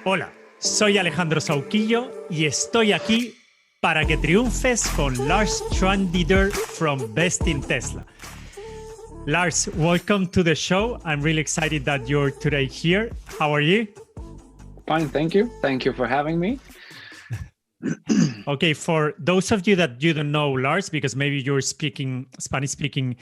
Hola, soy Alejandro Sauquillo y estoy aquí para que triunfes con Lars Strandridder from BestInTesla. Lars, welcome to the show. I'm really excited that you're today here. How are you? Fine, thank you. Thank you for having me. Okay, for those of you that you don't know Lars, because maybe you're speaking Spanish-speaking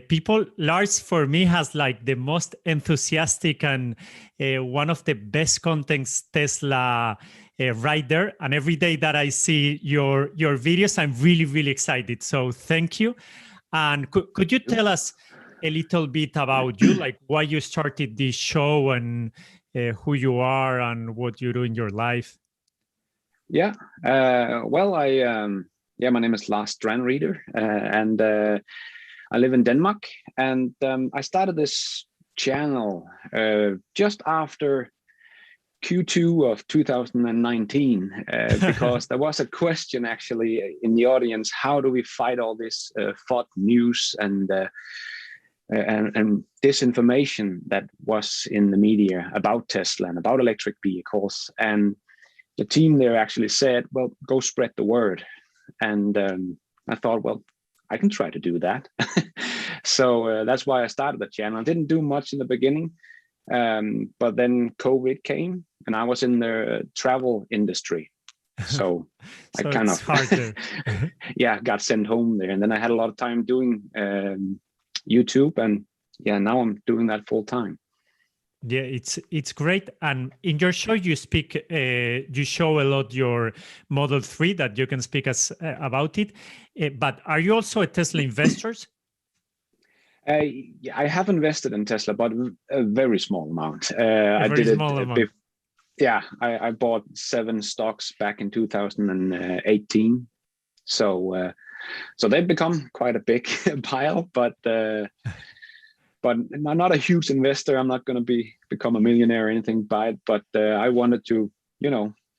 people, Lars for me has like the most enthusiastic and one of the best contents Tesla rider. And every day that I see your videos, I'm really excited. So thank you. And could you tell us a little bit about you, like why you started this show and who you are and what you do in your life? Yeah. My name is Lars Strandridder, and I live in Denmark. And I started this channel just after Q2 of 2019 because there was a question actually in the audience: how do we fight all this FOD news and disinformation that was in the media about Tesla and about electric vehicles? And the team there actually said, well, go spread the word. And I thought, well, I can try to do that. So that's why I started the channel. I didn't do much in the beginning, but then COVID came and I was in the travel industry. So, I kind of got sent home there. And then I had a lot of time doing YouTube, and now I'm doing that full time. Yeah, it's great. And in your show, you speak, you show a lot your Model 3 that you can speak us about it. But are you also a Tesla investor? I have invested in Tesla, but a very small amount. I bought 7 stocks back in 2018. So they've become quite a big pile, but I'm not a huge investor. I'm not going to become a millionaire or anything by it, but I wanted to,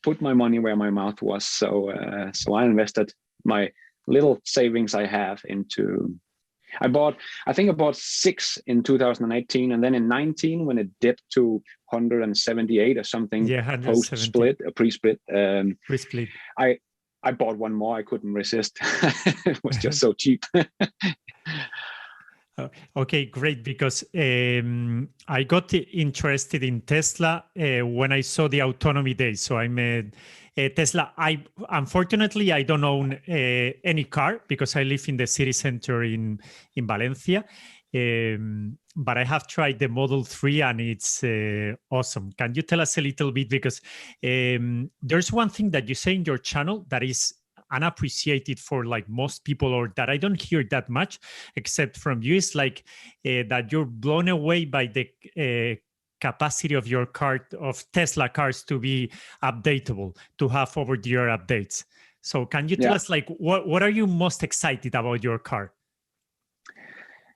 put my money where my mouth was. So I invested my little savings I have into. I bought 6 in 2018, and then in 19, when it dipped to 178 or something, pre-split. Pre-split. I bought one more. I couldn't resist. It was just so cheap. Okay, great. Because I got interested in Tesla when I saw the Autonomy Day. So I made Tesla. Unfortunately, I don't own any car because I live in the city center in Valencia. But I have tried the Model 3 and it's awesome. Can you tell us a little bit? Because there's one thing that you say in your channel that is unappreciated for like most people, or that I don't hear that much except from you, is like that you're blown away by the capacity of your car, of Tesla cars, to be updatable, to have over-the-air updates. So can you tell us like what are you most excited about your car?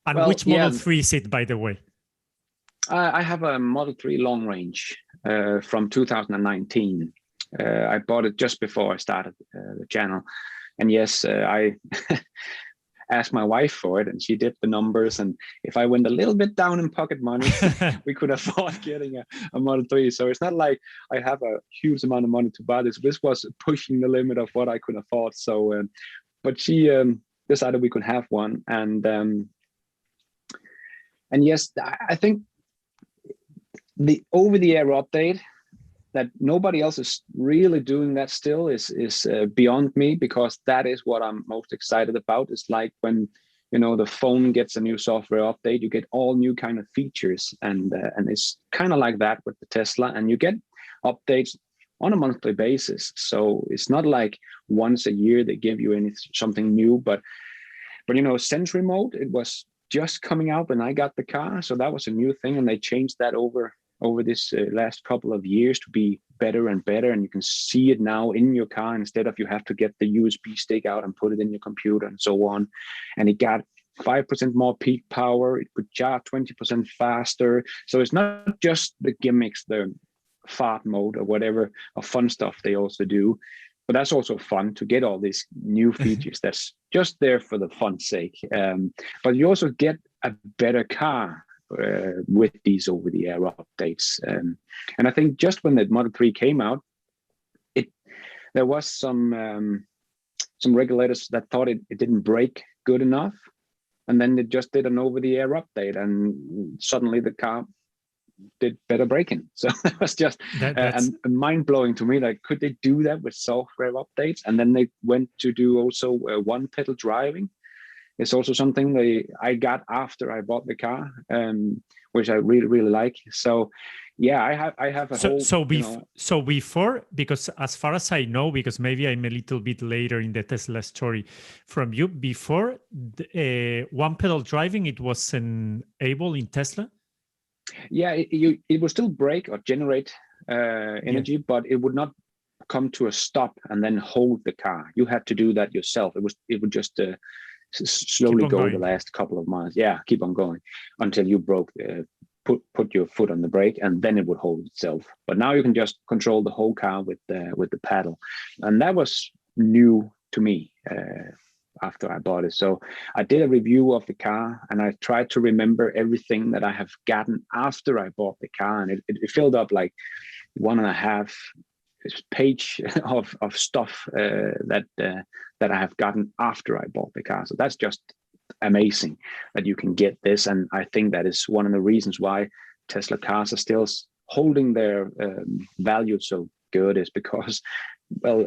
And which Model 3 is it, by the way? I have a Model 3 long range from 2019. I bought it just before I started the channel. And yes, I asked my wife for it and she did the numbers. And if I went a little bit down in pocket money, we could afford getting a Model 3. So it's not like I have a huge amount of money to buy this. This was pushing the limit of what I could afford. So, but she decided we could have one. And yes, I think the over-the-air update, that nobody else is really doing that still is beyond me, because that is what I'm most excited about. It's like when the phone gets a new software update, you get all new kind of features, and it's kind of like that with the Tesla, and you get updates on a monthly basis. So it's not like once a year they give you something new, but Sentry mode, it was just coming out when I got the car, so that was a new thing, and they changed that over this last couple of years to be better and better, and you can see it now in your car instead of you have to get the USB stick out and put it in your computer and so on. And it got 5% more peak power. It could charge 20% faster. So it's not just the gimmicks, the fart mode or whatever, or fun stuff they also do, but that's also fun to get all these new features. That's just there for the fun's sake. But you also get a better car. with these over-the-air updates. And I think just when the Model 3 came out, there was some regulators that thought it didn't brake good enough, and then it just did an over-the-air update, and suddenly the car did better braking. So it was just mind-blowing to me. Like, could they do that with software updates? And then they went to do also one-pedal driving. It's also something I got after I bought the car, which I really, really like. So yeah, I have a whole. So before, because as far as I know, because maybe I'm a little bit later in the Tesla story from you, before one pedal driving, it wasn't able in Tesla. Yeah, it would still brake or generate energy, but it would not come to a stop and then hold the car. You had to do that yourself. It would just slowly go the last couple of miles. Yeah, keep on going until you put your foot on the brake, and then it would hold itself. But now you can just control the whole car with the paddle, and that was new to me after I bought it. So I did a review of the car, and I tried to remember everything that I have gotten after I bought the car, and it filled up like 1.5 page of stuff that I have gotten after I bought the car. So that's just amazing that you can get this, and I think that is one of the reasons why Tesla cars are still holding their value so good, is because, well,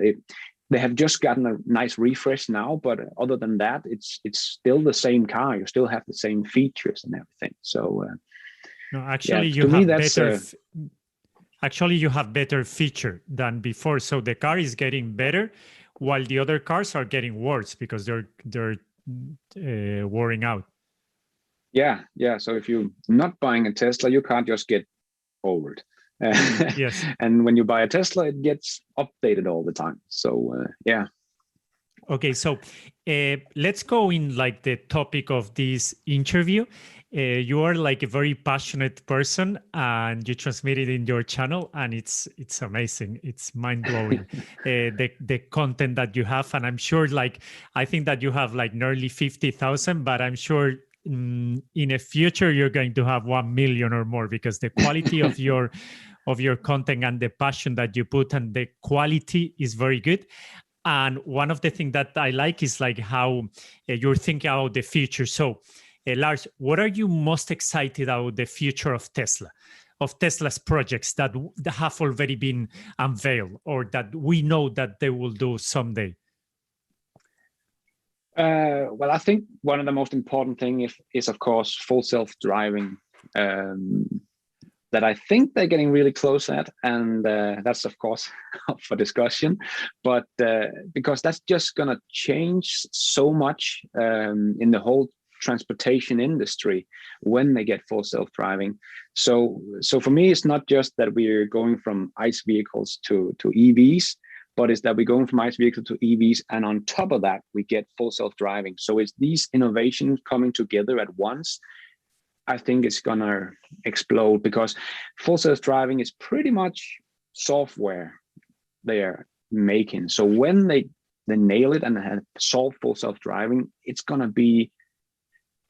they have just gotten a nice refresh now, but other than that, it's still the same car. You still have the same features and everything. So no, actually, you have better feature than before. So the car is getting better, while the other cars are getting worse because they're wearing out. Yeah. So if you're not buying a Tesla, you can't just get old. Yes. And when you buy a Tesla, it gets updated all the time. So yeah. Okay, so let's go in like the topic of this interview. You are like a very passionate person, and you transmit it in your channel, and it's amazing. It's mind blowing the content that you have, and I'm sure I think that you have like nearly 50,000, but I'm sure in the future you're going to have 1 million or more, because the quality of your content and the passion that you put and the quality is very good. And one of the things that I like is like how you're thinking about the future. So Lars, what are you most excited about the future of Tesla, of Tesla's projects that have already been unveiled, or that we know that they will do someday? Well, I think one of the most important things is of course, full self-driving, that I think they're getting really close at. And that's, of course, up for discussion. But because that's just going to change so much in the whole transportation industry when they get full self-driving. So for me, it's not just that we're going from ICE vehicles to EVs, but it's that we're going from ICE vehicles to EVs, and on top of that, we get full self-driving. So it's these innovations coming together at once. I think it's gonna explode, because full self-driving is pretty much software they are making. So when they nail it and solve full self-driving, it's gonna be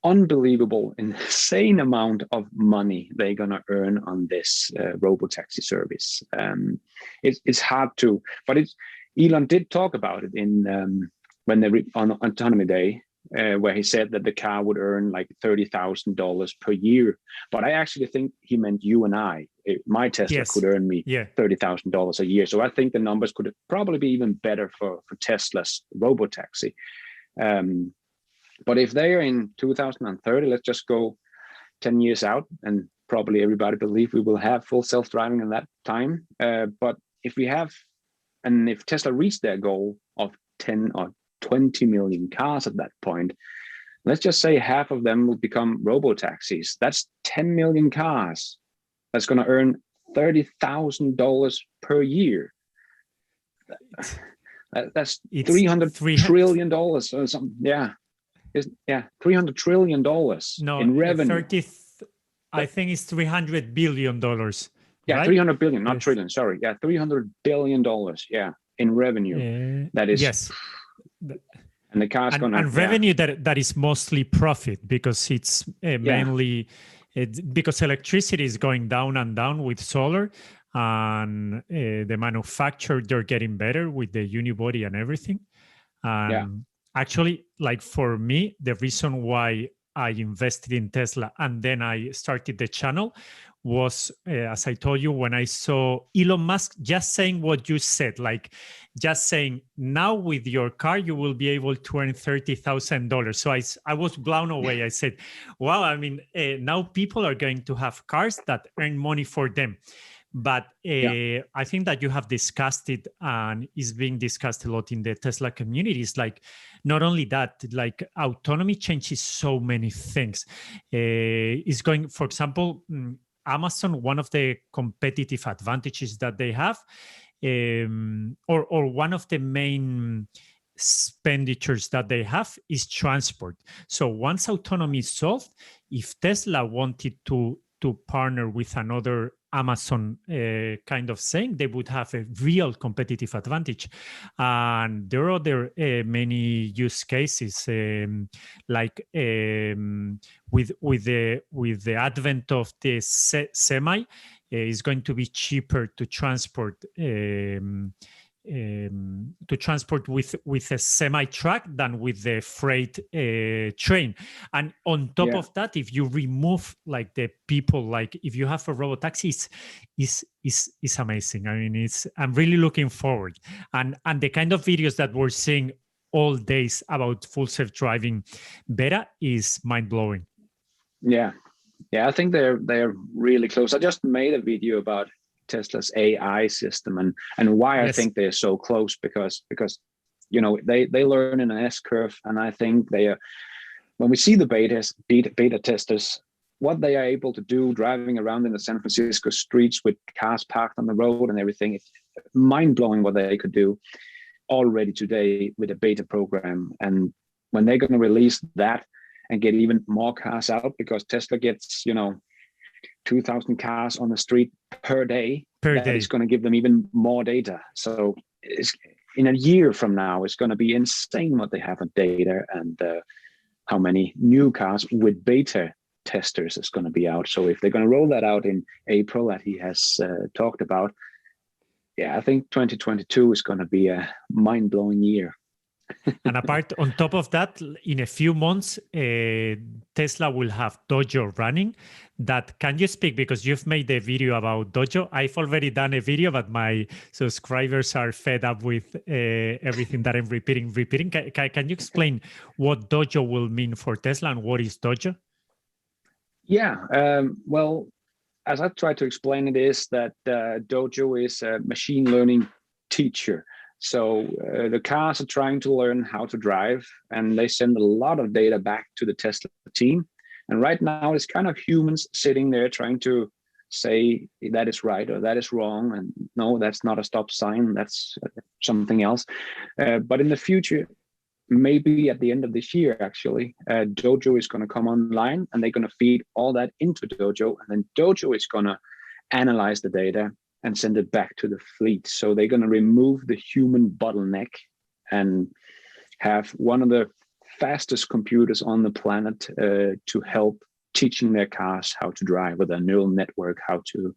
unbelievable, insane amount of money they're gonna earn on this robotaxi service. It's hard to, but Elon did talk about it in when they on Autonomy Day, where he said that the car would earn like $30,000 per year. But I actually think he meant you and I. My Tesla could earn me $30,000 a year. So I think the numbers could probably be even better for Tesla's robotaxi. But if they are in 2030, let's just go 10 years out, and probably everybody believe we will have full self-driving in that time. But if we have, and if Tesla reached their goal of 10 or 20 million cars at that point, let's just say half of them will become robotaxis. That's 10 million cars. That's going to earn $30,000 per year. That's $300 trillion or something. Yeah. $300 trillion in revenue. I think it's $300 billion. Yeah, right? 300 billion, not trillion. Sorry. Yeah, $300 billion. Yeah, in revenue. That is. Yes. And the car's going to. And revenue that is mostly profit, because it's mainly because electricity is going down and down with solar, and the manufacturer, they're getting better with the unibody and everything. And actually, like for me, the reason why I invested in Tesla and then I started the channel was, as I told you, when I saw Elon Musk just saying what you said, like just saying, now with your car, you will be able to earn $30,000. So I was blown away. I said, wow, I mean, now people are going to have cars that earn money for them. But I think that you have discussed it, and is being discussed a lot in the Tesla community. It's like, not only that, like autonomy changes so many things. It's going, for example, Amazon, one of the competitive advantages that they have, or one of the main expenditures that they have, is transport. So once autonomy is solved, if Tesla wanted to partner with another Amazon kind of thing, they would have a real competitive advantage. And there are other many use cases, like with the advent of the semi, is going to be cheaper to transport with a semi truck than with the freight train. And on top of that, if you remove like the people, like if you have a Robotaxi, is amazing. I mean, I'm really looking forward, and the kind of videos that we're seeing all days about full self-driving beta is mind-blowing. Yeah, I think they're really close. I just made a video about Tesla's AI system and why I think they're so close, because they learn in an S curve, and I think they are, when we see the beta testers, what they are able to do driving around in the San Francisco streets with cars parked on the road and everything, it's mind-blowing what they could do already today with a beta program. And when they're going to release that and get even more cars out, because Tesla gets 2,000 cars on the street per day, it's going to give them even more data. So in a year from now, it's going to be insane what they have of data, and how many new cars with beta testers is going to be out. So if they're going to roll that out in April, that he has talked about, I think 2022 is going to be a mind-blowing year. And on top of that, in a few months, Tesla will have Dojo running. That, can you speak, because you've made a video about Dojo? I've already done a video, but my subscribers are fed up with everything that I'm repeating. Can you explain what Dojo will mean for Tesla, and what is Dojo? Yeah, well, as I try to explain it, is that Dojo is a machine learning teacher. So the cars are trying to learn how to drive, and they send a lot of data back to the Tesla team. And right now it's kind of humans sitting there trying to say that is right or that is wrong. And no, that's not a stop sign. That's something else. But in the future, maybe at the end of this year, actually, Dojo is going to come online, and they're going to feed all that into Dojo. And then Dojo is going to analyze the data and send it back to the fleet. So they're going to remove the human bottleneck and have one of the fastest computers on the planet to help teaching their cars how to drive, with a neural network, how to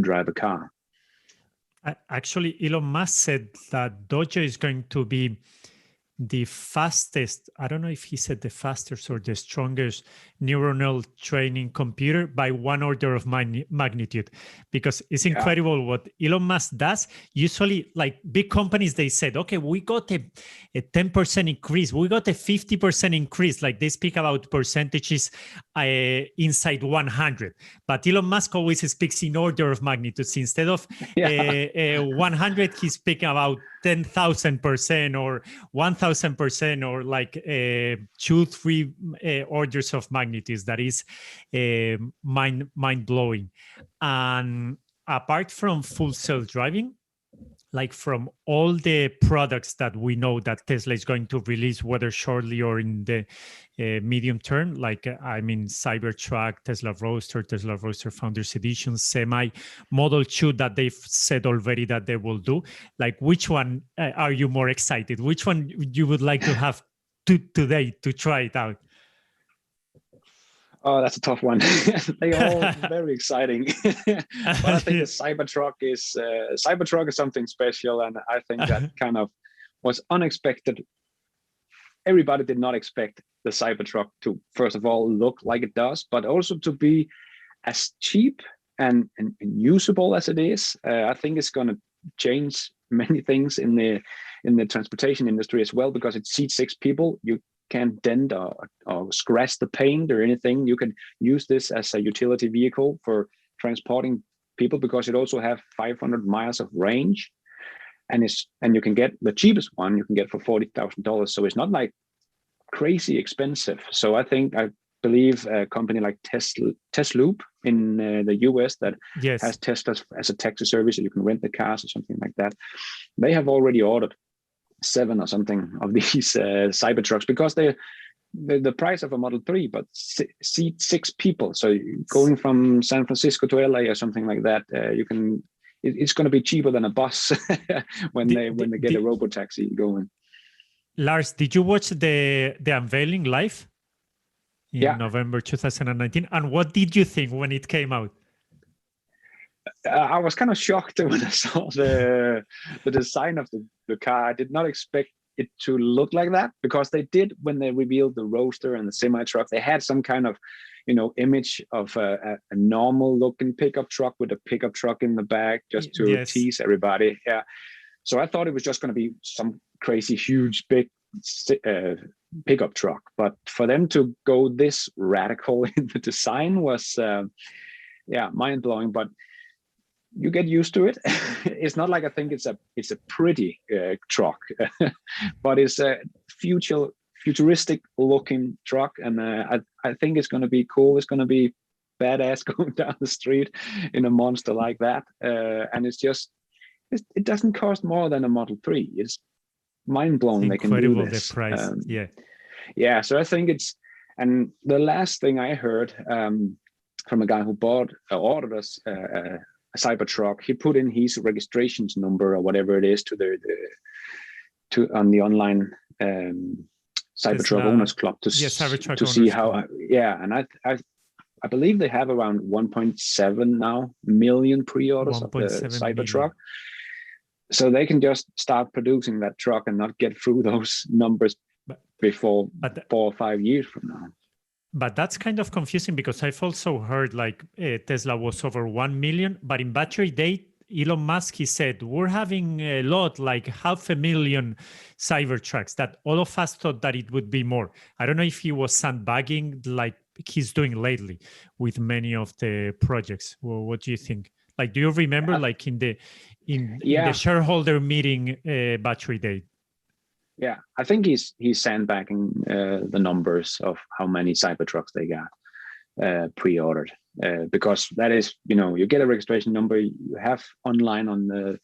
drive a car. Actually, Elon Musk said that Dojo is going to be the fastest, I don't know if he said the fastest or the strongest neuronal training computer by one order of magnitude, because it's incredible what Elon Musk does. Usually, like big companies, they said, okay, we got a 10% increase, we got a 50% increase. Like they speak about percentages inside 100, but Elon Musk always speaks in order of magnitudes. Instead of 100, he's speaking about 10,000% or 1,000%, or like 2-3 orders of magnitudes. That is mind blowing. And apart from full self-driving, like from all the products that we know that Tesla is going to release, whether shortly or in the medium term, like Cybertruck, Tesla Roadster Founders Edition, Semi, Model 2 that they've said already that they will do. Like, which one are you more excited? Which one you would like to have today to try it out? Oh, that's a tough one. They all very exciting, but I think the Cybertruck is something special, and I think that kind of was unexpected. Everybody did not expect the Cybertruck to, first of all, look like it does, but also to be as cheap and usable as it is. I think it's going to change many things in the transportation industry as well, because it seats 6 people. You can't dent or scratch the paint or anything. You can use this as a utility vehicle for transporting people, because it also have 500 miles of range, and you can get the cheapest one you can get for $40,000. So it's not like crazy expensive. So I believe a company like Tesla in the US that has Tesla as a taxi service, so you can rent the cars or something like that. They have already ordered 7 or something of these Cybertrucks, because the price of a Model 3, but seat 6 people. So going from San Francisco to LA or something like that, it's going to be cheaper than a bus when they get a Robotaxi going. Lars, did you watch the unveiling live in November 2019? And what did you think when it came out? I was kind of shocked when I saw the design of the car. I did not expect it to look like that, because they did, when they revealed the Roadster and the semi-truck, they had some kind of image of a normal looking pickup truck with a pickup truck in the back, just to tease everybody. Yeah. So I thought it was just going to be some crazy, huge, big pickup truck. But for them to go this radical in the design was, mind blowing. But you get used to it. It's not like I think it's a pretty truck, but it's a futuristic looking truck, and I think it's going to be cool. It's going to be badass going down the street in a monster like that, and it doesn't cost more than a Model 3. It's mind blowing they can do this. The price. Yeah. So I think and the last thing I heard from a guy who ordered us a Cybertruck, he put in his registrations number or whatever it is on the online Cybertruck Owners Club to see how. And I believe they have around 1.7 million pre-orders of the Cybertruck. Million. So they can just start producing that truck and not get through those numbers before 4 or 5 years from now. But that's kind of confusing, because I've also heard like Tesla was over 1 million, but in battery day, Elon Musk, he said, we're having a lot, like 500,000 Cybertrucks, that all of us thought that it would be more. I don't know if he was sandbagging like he's doing lately with many of the projects. Well, what do you think? Like, do you remember like in the shareholder meeting battery day? Yeah, I think he's sandbagging the numbers of how many Cybertrucks they got pre-ordered, because that is, you get a registration number you have online on the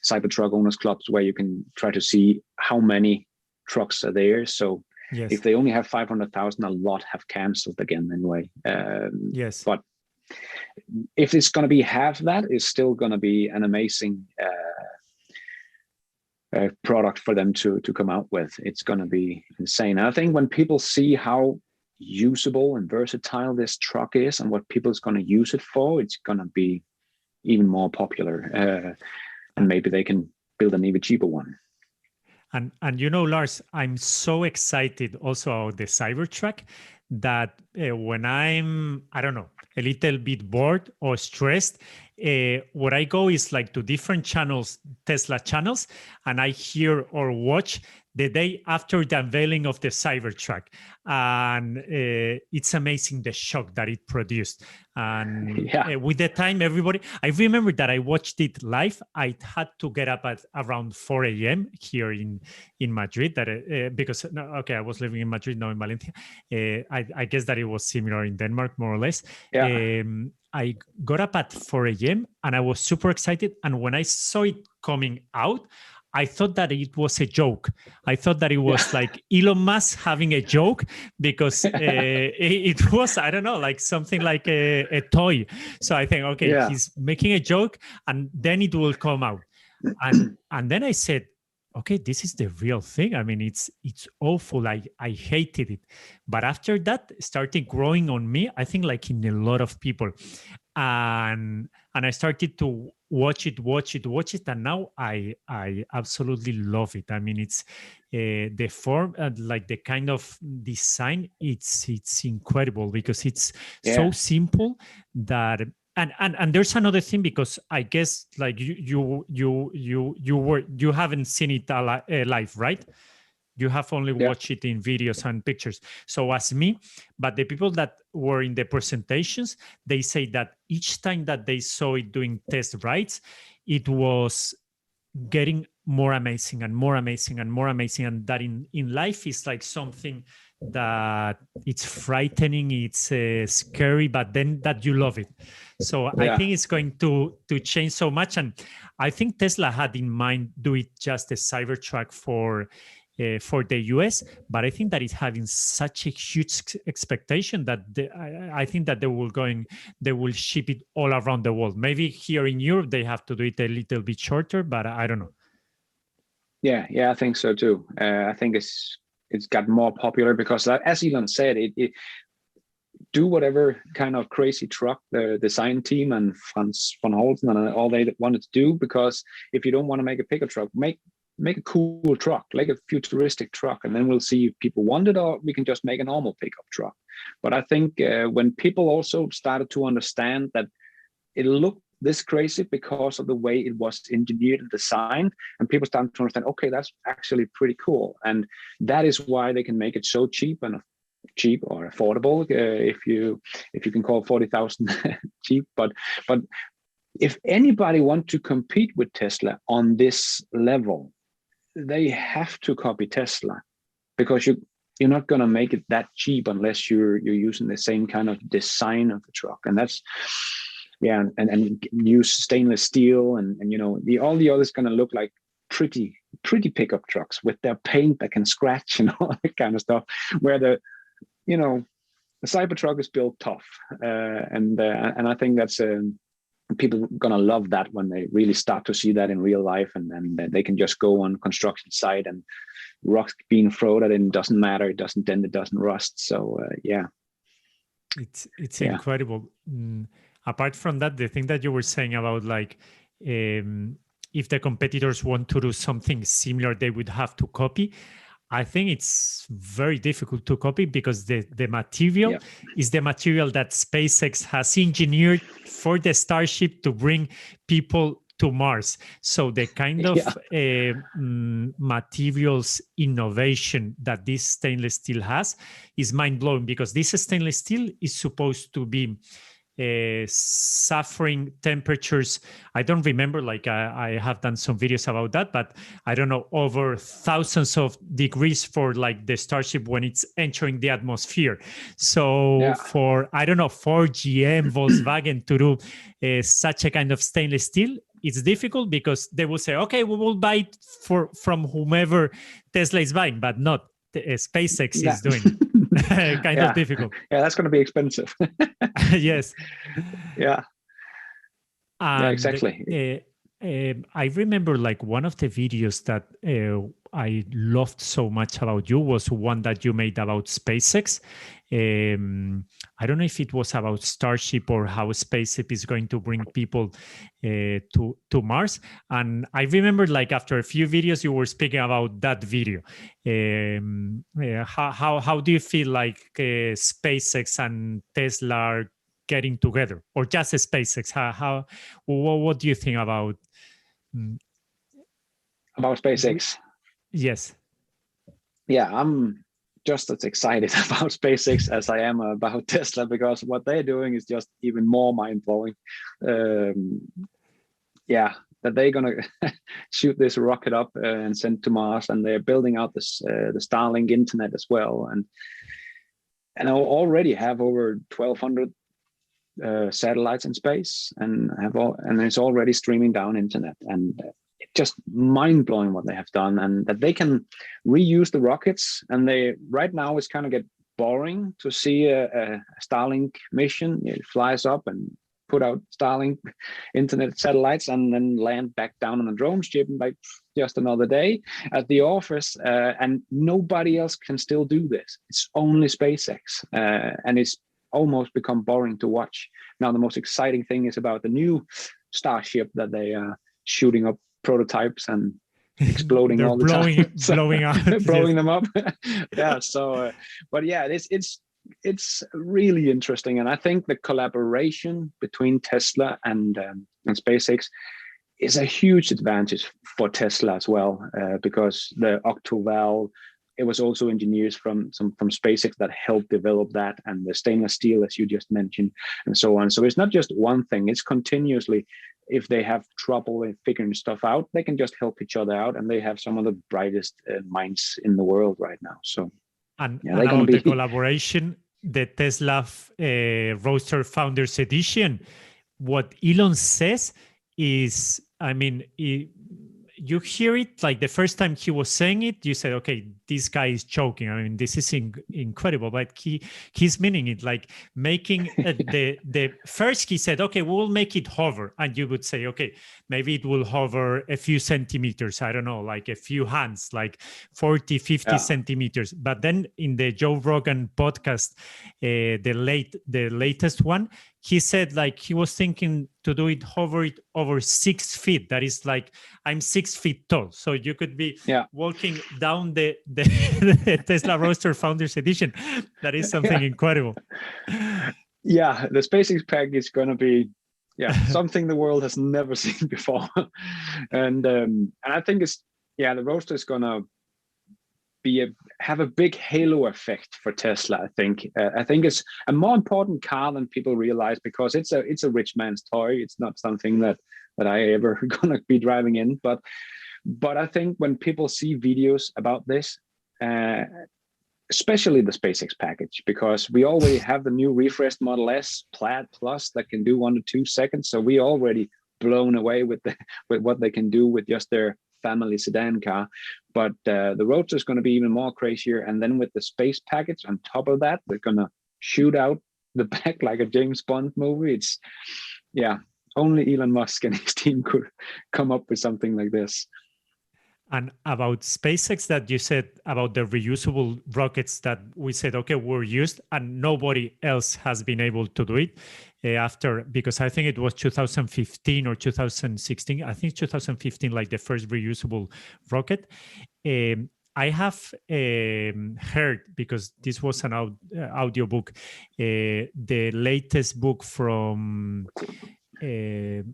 Cybertruck Owners Clubs, where you can try to see how many trucks are there. So if they only have 500,000, a lot have canceled again anyway. But if it's going to be half that, it's still going to be an amazing product for them to come out with. It's going to be insane. And I think when people see how usable and versatile this truck is and what people is going to use it for, it's going to be even more popular. And maybe they can build an even cheaper one. And Lars, I'm so excited also about the Cybertruck that when I'm, I don't know, a little bit bored or stressed, what I go is like to different channels, Tesla channels, and I hear or watch the day after the unveiling of the Cybertruck. And it's amazing the shock that it produced. And with the time, everybody, I remember that I watched it live. I had to get up at around 4 a.m. here in Madrid, because I was living in Madrid, now in Valencia. I guess that it was similar in Denmark, more or less. I got up at 4 a.m. and I was super excited. And when I saw it coming out, I thought that it was a joke. I thought that it was like Elon Musk having a joke, because it was, I don't know, like something like a toy. So I think, he's making a joke and then it will come out. And then I said, okay, this is the real thing. I mean, it's awful. I hated it. But after that, started growing on me, I think like in a lot of people. And I started to watch it, and now I absolutely love it. I mean, it's the form, like the kind of design, it's incredible because it's so simple that. And there's another thing, because I guess like you haven't seen it live, right? You have only watched it in videos and pictures. So as me, but the people that were in the presentations, they say that each time that they saw it doing test rides, it was getting more amazing and more amazing and more amazing. And that in life is like something that it's frightening, it's scary, but then that you love it. So I think it's going to change so much. And I think Tesla had in mind do it just a Cybertruck for the US, but I think that it's having such a huge expectation that I think that they will ship it all around the world. Maybe here in Europe they have to do it a little bit shorter, but I don't know. Yeah, I think so too. I think it's got more popular because, as Elon said, it do whatever kind of crazy truck the design team and Franz von Holten and all they wanted to do, because if you don't want to make a pickup truck, make a cool truck, like a futuristic truck, and then we'll see if people want it, or we can just make a normal pickup truck. But I think when people also started to understand that it looked this crazy because of the way it was engineered and designed, and people started to understand, okay, that's actually pretty cool, and that is why they can make it so cheap or affordable, if you can call 40,000 cheap. But if anybody want to compete with Tesla on this level, they have to copy Tesla, because you're not going to make it that cheap unless you're using the same kind of design of the truck. And that's and use stainless steel and all the others going to look like pretty pickup trucks with their paint that can scratch and all that kind of stuff, where the Cybertruck is built tough, and I think that's people are gonna love that when they really start to see that in real life, and then they can just go on construction site and rocks being thrown at it, and it doesn't matter, it doesn't dent, it doesn't rust. So it's incredible. Apart from that, the thing that you were saying about like if the competitors want to do something similar, they would have to copy. I think it's very difficult to copy, because the material is the material that SpaceX has engineered for the Starship to bring people to Mars. So the kind of materials innovation that this stainless steel has is mind-blowing, because this stainless steel is supposed to be suffering temperatures. I don't remember, like I have done some videos about that, but I don't know, over thousands of degrees for like the Starship when it's entering the atmosphere. So for GM, Volkswagen to do such a kind of stainless steel, it's difficult, because they will say, okay, we will buy it from whomever Tesla is buying, but not SpaceX is doing. Kind of difficult. Yeah, that's going to be expensive. Yes. Yeah. And, exactly. I remember like one of the videos that I loved so much about you was one that you made about SpaceX. I don't know if it was about Starship or how SpaceX is going to bring people to Mars. And I remember like after a few videos, you were speaking about that video. How do you feel like SpaceX and Tesla are getting together, or just SpaceX? What do you think about SpaceX? Yes. Yeah, I'm just as excited about SpaceX as I am about Tesla, because what they're doing is just even more mind-blowing. That they're gonna shoot this rocket up and send to Mars, and they're building out this the Starlink internet as well, and I already have over 1,200 satellites in space, and it's already streaming down internet, and it's just mind-blowing what they have done, and that they can reuse the rockets. And they right now it's kind of get boring to see a Starlink mission. It flies up and put out Starlink internet satellites and then land back down on a drone ship in like just another day at the office. And nobody else can still do this. It's only SpaceX. And it's almost become boring to watch. Now, the most exciting thing is about the new Starship that they are shooting up prototypes and exploding all the time. Blowing up. Blowing them up. Yeah. So, but yeah, it's really interesting, and I think the collaboration between Tesla and SpaceX is a huge advantage for Tesla as well, because the Octoval, it was also engineers from SpaceX that helped develop that, and the stainless steel, as you just mentioned, and so on. So it's not just one thing; it's continuously. If they have trouble in figuring stuff out, they can just help each other out, and they have some of the brightest minds in the world right now. So. And about the collaboration, the Tesla Roadster Founders Edition, what Elon says is, I mean, you hear it like the first time he was saying it, you said, okay, this guy is joking. I mean, this is incredible, but he's meaning it, like making the first he said, okay, we'll make it hover. And you would say, okay, maybe it will hover a few centimeters. I don't know, like a few hands, like 40, 50 centimeters. But then in the Joe Rogan podcast, the latest one, he said like he was thinking to do it, hover it over 6 feet. That is like, I'm 6 feet tall. So you could be walking down the Tesla Roadster Founders Edition. That is something incredible. Yeah, the SpaceX pack is going to be something the world has never seen before. And I think the Roadster is going to have a big halo effect for Tesla. I think it's a more important car than people realize, because it's a rich man's toy. It's not something that I ever gonna be driving in. But I think when people see videos about this, especially the SpaceX package, because we already have the new refreshed Model S Plaid Plus that can do 1 to 2 seconds. So we already blown away with what they can do with just their family sedan car. But the Roadster is going to be even more crazier. And then with the space package on top of that, they're going to shoot out the back like a James Bond movie. It's only Elon Musk and his team could come up with something like this. And about SpaceX, that you said about the reusable rockets that we said, okay, were used and nobody else has been able to do it after, because I think it was 2015 or 2016. I think 2015, like the first reusable rocket. I have heard, because this was an audio book, the latest book from a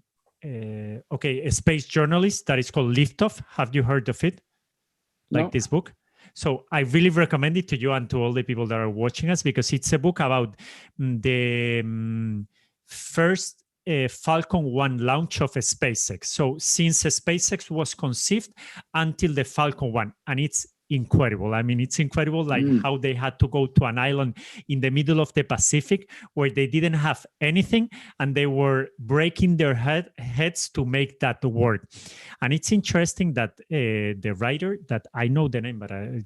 space journalist that is called Liftoff. Have you heard of it? Like this book? So I really recommend it to you and to all the people that are watching us, because it's a book about the first Falcon 1 launch of SpaceX. So since SpaceX was conceived until the Falcon 1, and it's incredible. I mean, it's incredible, like how they had to go to an island in the middle of the Pacific where they didn't have anything, and they were breaking their heads to make that work. And it's interesting that the writer, that I know the name, but I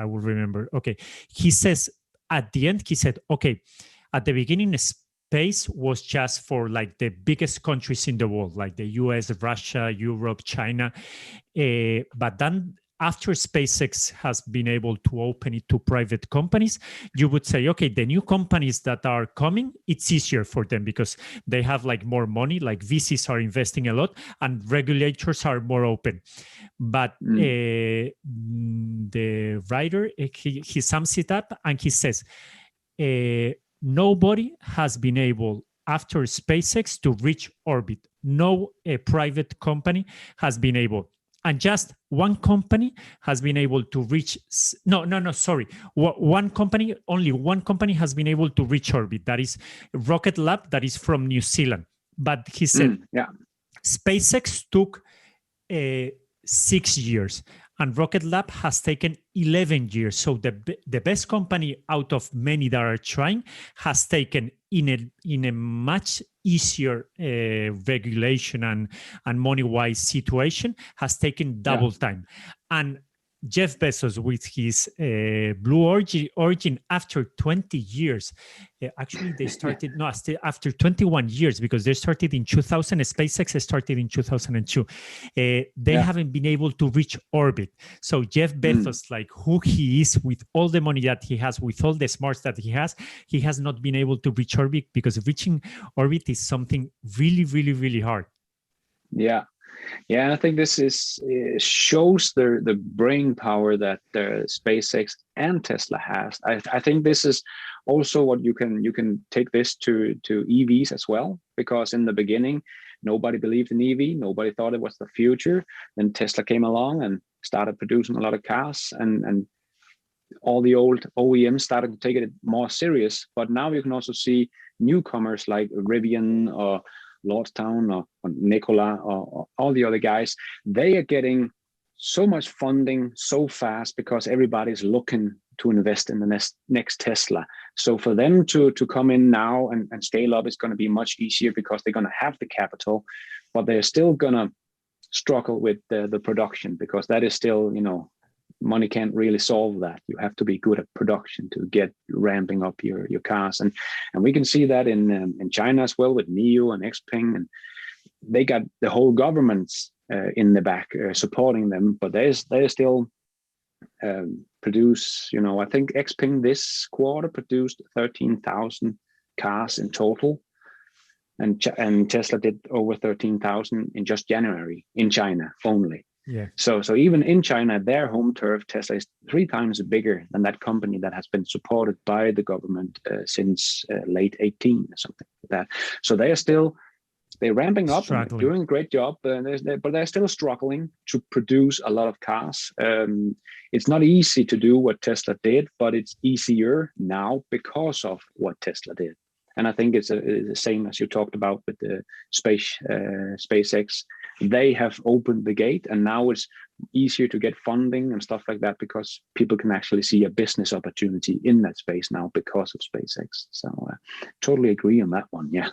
will remember. Okay, he says at the end, he said, okay, at the beginning, space was just for like the biggest countries in the world, like the US, Russia, Europe, China. But then after SpaceX has been able to open it to private companies, you would say, okay, the new companies that are coming, it's easier for them because they have like more money, like VCs are investing a lot and regulators are more open. But the writer, he sums it up and he says, nobody has been able after SpaceX to reach orbit. No private company has been able. And just one company has been able to reach. One company, only one company has been able to reach orbit. That is Rocket Lab, that is from New Zealand. But he said, SpaceX took 6 years, and Rocket Lab has taken 11 years. So the best company out of many that are trying has taken in a much easier regulation and money-wise situation, has taken double time. And Jeff Bezos with his Blue Origin after 20 years. Actually, they started after 21 years, because they started in 2000. SpaceX started in 2002. They haven't been able to reach orbit. So Jeff Bezos, like who he is, with all the money that he has, with all the smarts that he has not been able to reach orbit, because reaching orbit is something really, really, really hard. Yeah. Yeah, and I think this shows the brain power that SpaceX and Tesla has. I think this is also what you can take this to EVs as well, because in the beginning nobody believed in EV, nobody thought it was the future. Then Tesla came along and started producing a lot of cars, and all the old OEMs started to take it more serious. But now you can also see newcomers like Rivian or Lordstown or Nikola or all the other guys. They are getting so much funding so fast because everybody's looking to invest in the next Tesla. So for them to come in now and scale up is going to be much easier, because they're going to have the capital, but they're still going to struggle with the production, because that is still, money can't really solve that. You have to be good at production to get ramping up your cars, and we can see that in China as well with NIO and XPeng, and they got the whole governments in the back supporting them. But they still produce. I think XPeng this quarter produced 13,000 cars in total, and Tesla did over 13,000 in just January in China only. Yeah. So even in China, their home turf, Tesla is 3 times bigger than that company that has been supported by the government since late 18 or something like that. So they're ramping up, and they're doing a great job, but they're still struggling to produce a lot of cars. It's not easy to do what Tesla did, but it's easier now because of what Tesla did. And I think it's the same as you talked about with the SpaceX. They have opened the gate, and now it's easier to get funding and stuff like that, because people can actually see a business opportunity in that space now because of SpaceX. So totally agree on that one. Yeah.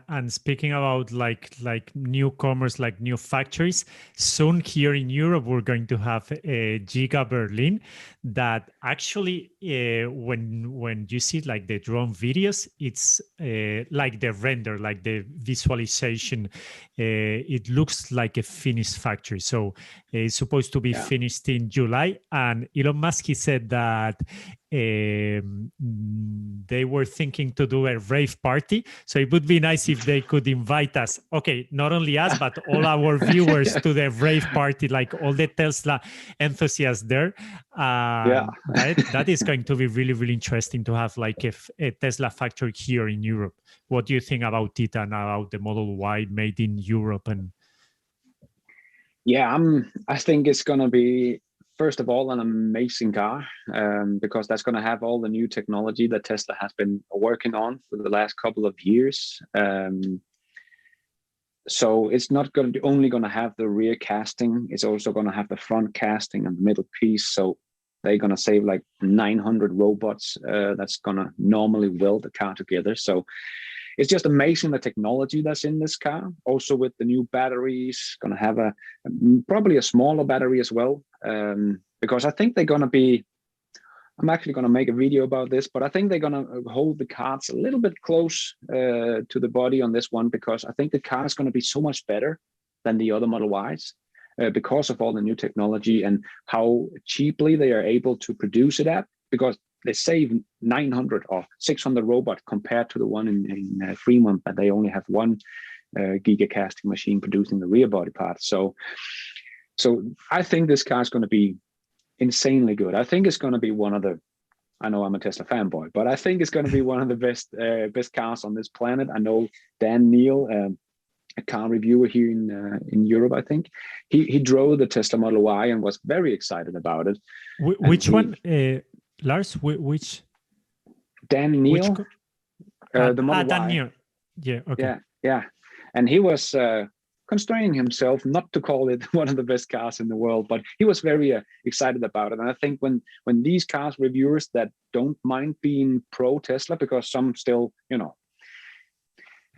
And speaking about like newcomers, like new factories, soon here in Europe we're going to have a Giga Berlin that actually when you see like the drone videos, it's like the render, like the visualization, it looks like a finished factory. So it's supposed to be finished in July, and Elon Musk, he said that they were thinking to do a rave party. So it would be nice if they could invite us, okay, not only us, but all our viewers to the rave party, like all the Tesla enthusiasts there. That is going to be really, really interesting to have like a Tesla factory here in Europe. What do you think about it and about the Model Y made in Europe? And I think it's going to be, first of all, an amazing car, because that's going to have all the new technology that Tesla has been working on for the last couple of years. So it's not only going to have the rear casting, it's also going to have the front casting and the middle piece. So they're going to save like 900 robots that's going to normally weld the car together. So it's just amazing the technology that's in this car. Also with the new batteries, going to have probably a smaller battery as well, because I think they're going to be, I'm actually going to make a video about this, but I think they're going to hold the cards a little bit close to the body on this one, because I think the car is going to be so much better than the other Model Ys because of all the new technology and how cheaply they are able to produce it at, because they save 900 or 600 robots compared to the one in Fremont, that they only have one giga casting machine producing the rear body parts. So I think this car is going to be insanely good. I think it's going to be one of the, I know I'm a Tesla fanboy, but I think it's going to be one of the best cars on this planet. I know Dan Neal, a car reviewer here in Europe, I think he drove the Tesla Model Y and was very excited about it. Which one, Lars? Which? Dan Neal, the Model Dan Y. Neal. Yeah. Okay. Yeah. And he was constraining himself not to call it one of the best cars in the world, but he was very excited about it. And I think when these cars reviewers that don't mind being pro Tesla, because some still,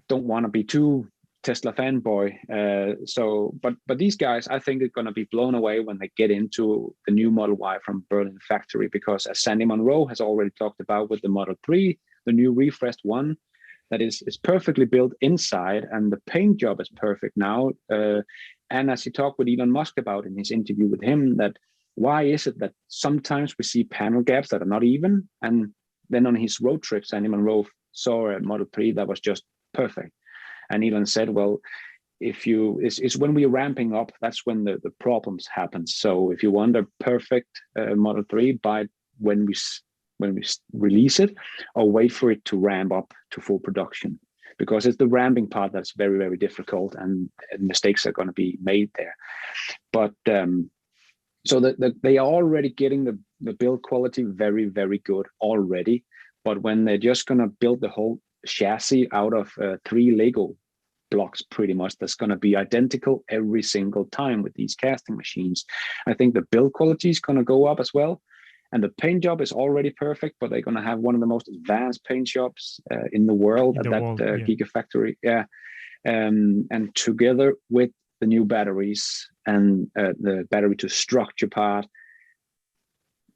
don't want to be too Tesla fanboy. But these guys, I think, are going to be blown away when they get into the new Model Y from Berlin factory, because as Sandy Monroe has already talked about with the Model 3, the new refreshed one, that is perfectly built inside, and the paint job is perfect now. And as he talked with Elon Musk about in his interview with him, that why is it that sometimes we see panel gaps that are not even, and then on his road trip, Sandy Monroe saw a Model 3 that was just perfect. And Elon said, well, it's when we're ramping up, that's when the problems happen. So if you want a perfect Model 3, buy it when we release it, or wait for it to ramp up to full production, because it's the ramping part that's very, very difficult, and mistakes are going to be made there. But so they are already getting the build quality very, very good already. But when they're just going to build the whole chassis out of 3 Lego blocks, pretty much, that's going to be identical every single time with these casting machines, I think the build quality is going to go up as well. And the paint job is already perfect, but they're going to have one of the most advanced paint shops in the world at that Gigafactory. Yeah. And together with the new batteries and the battery to structure part,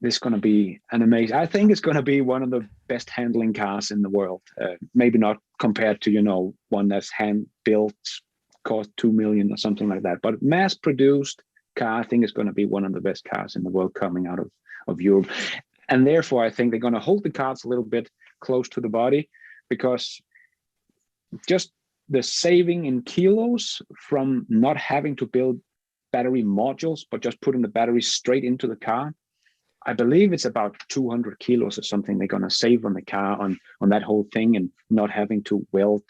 this is going to be an amazing, I think it's going to be one of the best handling cars in the world. Maybe not compared to, one that's hand built, cost 2 million or something like that, but mass produced car, I think is going to be one of the best cars in the world coming out of Europe. And therefore, I think they're going to hold the cards a little bit close to the body, because just the saving in kilos from not having to build battery modules, but just putting the battery straight into the car, I believe it's about 200 kilos or something they're going to save on the car on that whole thing, and not having to weld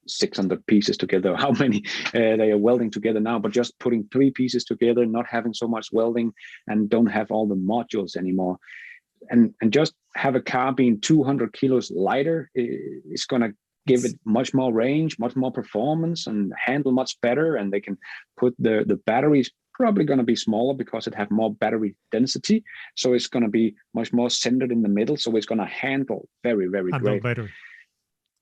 600 pieces together, how many they are welding together now, but just putting 3 pieces together, not having so much welding, and don't have all the modules anymore. And just have a car being 200 kilos lighter, it's going to give it much more range, much more performance, and handle much better. And they can put the batteries probably going to be smaller because it have more battery density. So it's going to be much more centered in the middle. So it's going to handle very, very great. Better.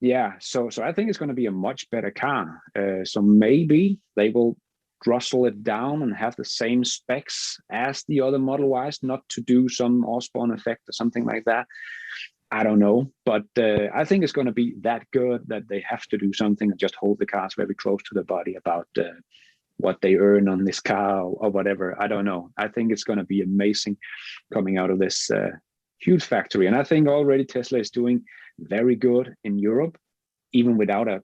Yeah, so I think it's going to be a much better car. So maybe they will throttle it down and have the same specs as the other Model Ys, not to do some Osborne effect or something like that. I don't know, but I think it's going to be that good that they have to do something and just hold the cars very close to the body about what they earn on this car or whatever. I don't know. I think it's going to be amazing coming out of this huge factory. And I think already Tesla is doing very good in Europe, even without a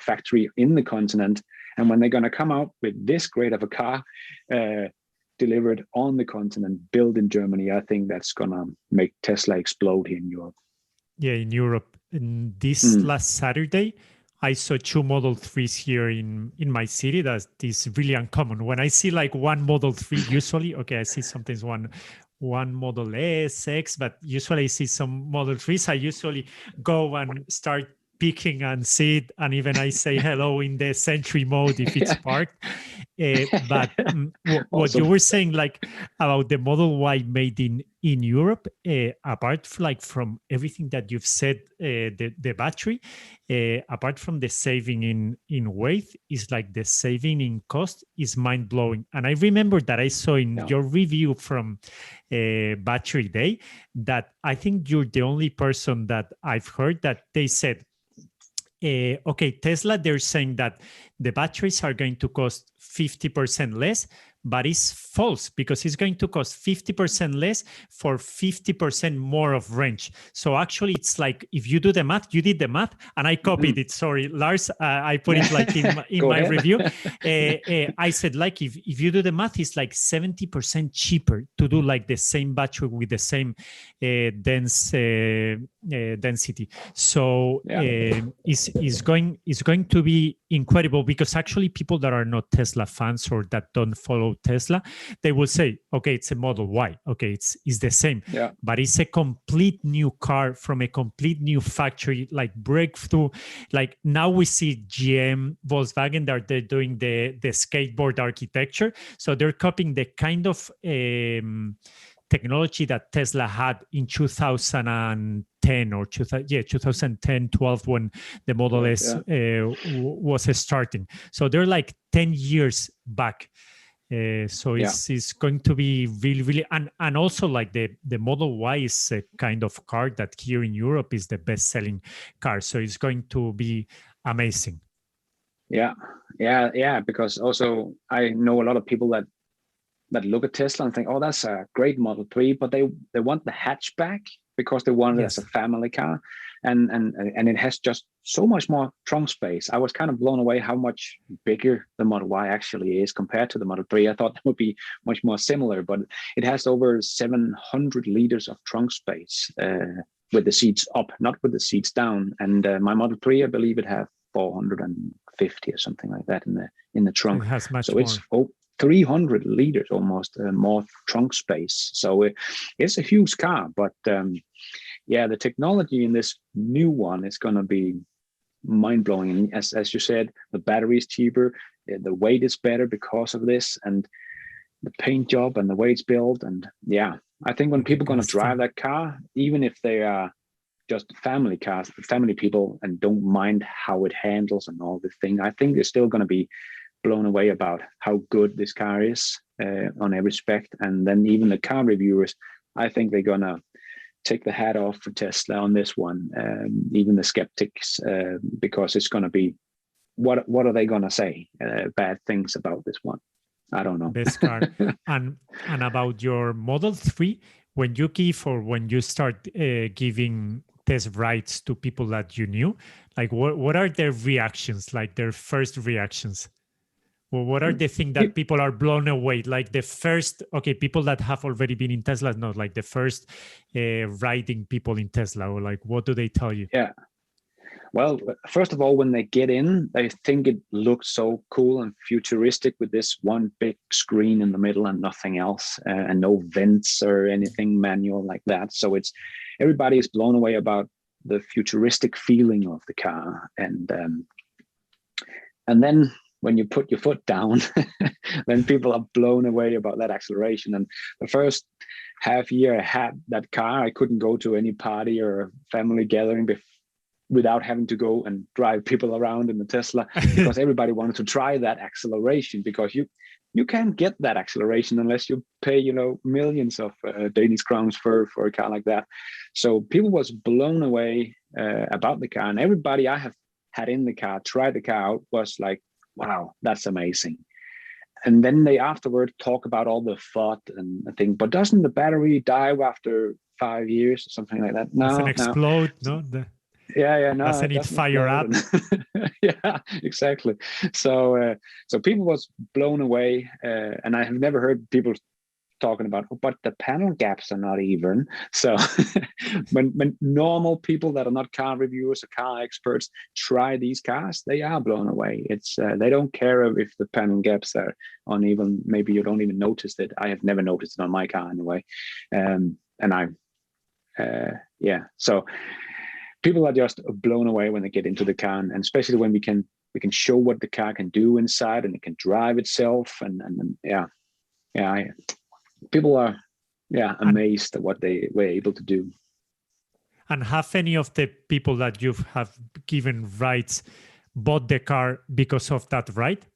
factory in the continent. And when they're going to come out with this great of a car delivered on the continent, built in Germany, I think that's going to make Tesla explode here in Europe. Yeah, in Europe. And this last Saturday, I saw 2 Model 3s here in my city. That is really uncommon. When I see like one Model 3, usually, I see sometimes one Model S, X, but usually I see some Model 3s. I usually go and start picking and see it, and even I say hello in the Sentry mode if it's parked. But what you were saying, like about the Model Y made in Europe, apart from everything that you've said, the battery, apart from the saving in weight, is like the saving in cost is mind blowing. And I remember that I saw in your review from Battery Day that I think you're the only person that I've heard that they said, Tesla, they're saying that the batteries are going to cost 50% less, but it's false, because it's going to cost 50% less for 50% more of range. So actually, it's like, if you do the math, you did the math, and I copied it. Sorry, Lars, I put it like in my review. I said, like, if you do the math, it's like 70% cheaper to do like the same battery with the same density. So it's going to be incredible, because actually people that are not Tesla fans or that don't follow Tesla, they will say, it's a Model Y. It's the same. Yeah. But it's a complete new car from a complete new factory, like breakthrough. Like now we see GM, Volkswagen, that they're doing the skateboard architecture. So they're copying the kind of technology that Tesla had in 2010 or 2010, 12, when the Model S was starting. So they're like 10 years back. So it's going to be really, really, and also like the Model Y is a kind of car that here in Europe is the best-selling car. So it's going to be amazing. Yeah. Because also I know a lot of people that look at Tesla and think, oh, that's a great Model 3, but they want the hatchback because they want it as a family car. And it has just so much more trunk space. I was kind of blown away how much bigger the Model Y actually is compared to the Model 3. I thought that would be much more similar, but it has over 700 liters of trunk space with the seats up, not with the seats down. And my Model 3, I believe it has 450 or something like that in the trunk. It has much so more. It's 300 liters almost more trunk space. So it's a huge car, but the technology in this new one is going to be mind-blowing. And as you said, the battery is cheaper, the weight is better because of this, and the paint job and the way it's built. And I think when people are going to drive that car, even if they are just family cars, family people, and don't mind how it handles and all this thing, I think they're still going to be blown away about how good this car is on every respect. And then even the car reviewers, I think they're going to take the hat off for Tesla on this one, even the skeptics, because it's going to be, what are they going to say? Bad things about this one? I don't know. Best car. and about your Model 3, when you start giving test rides to people that you knew, like what are their reactions, like their first reactions? Well, what are the things that people are blown away? Like the first, people that have already been in Tesla, not like the first riding people in Tesla, or like, what do they tell you? Yeah. Well, first of all, when they get in, they think it looks so cool and futuristic with this one big screen in the middle and nothing else, and no vents or anything manual like that. So everybody is blown away about the futuristic feeling of the car. And then when you put your foot down, then people are blown away about that acceleration. And the first half year I had that car, I couldn't go to any party or family gathering without having to go and drive people around in the Tesla, because everybody wanted to try that acceleration, because you can't get that acceleration unless you pay, millions of Danish crowns for a car like that. So people was blown away about the car, and everybody I have had in the car, tried the car out, was like, wow, that's amazing. And then they afterward talk about all the FOD and I think, but doesn't the battery die after 5 years or something like that? No, doesn't explode, no? No, doesn't it fire up? Yeah, exactly. So people was blown away, and I have never heard people talking about, but the panel gaps are not even. So when normal people that are not car reviewers or car experts try these cars, they are blown away. It's they don't care if the panel gaps are uneven. Maybe you don't even notice it. I have never noticed it on my car anyway. So people are just blown away when they get into the car, and especially when we can show what the car can do inside, and it can drive itself, and people are amazed at what they were able to do. And have any of the people that you have given rides bought the car because of that ride?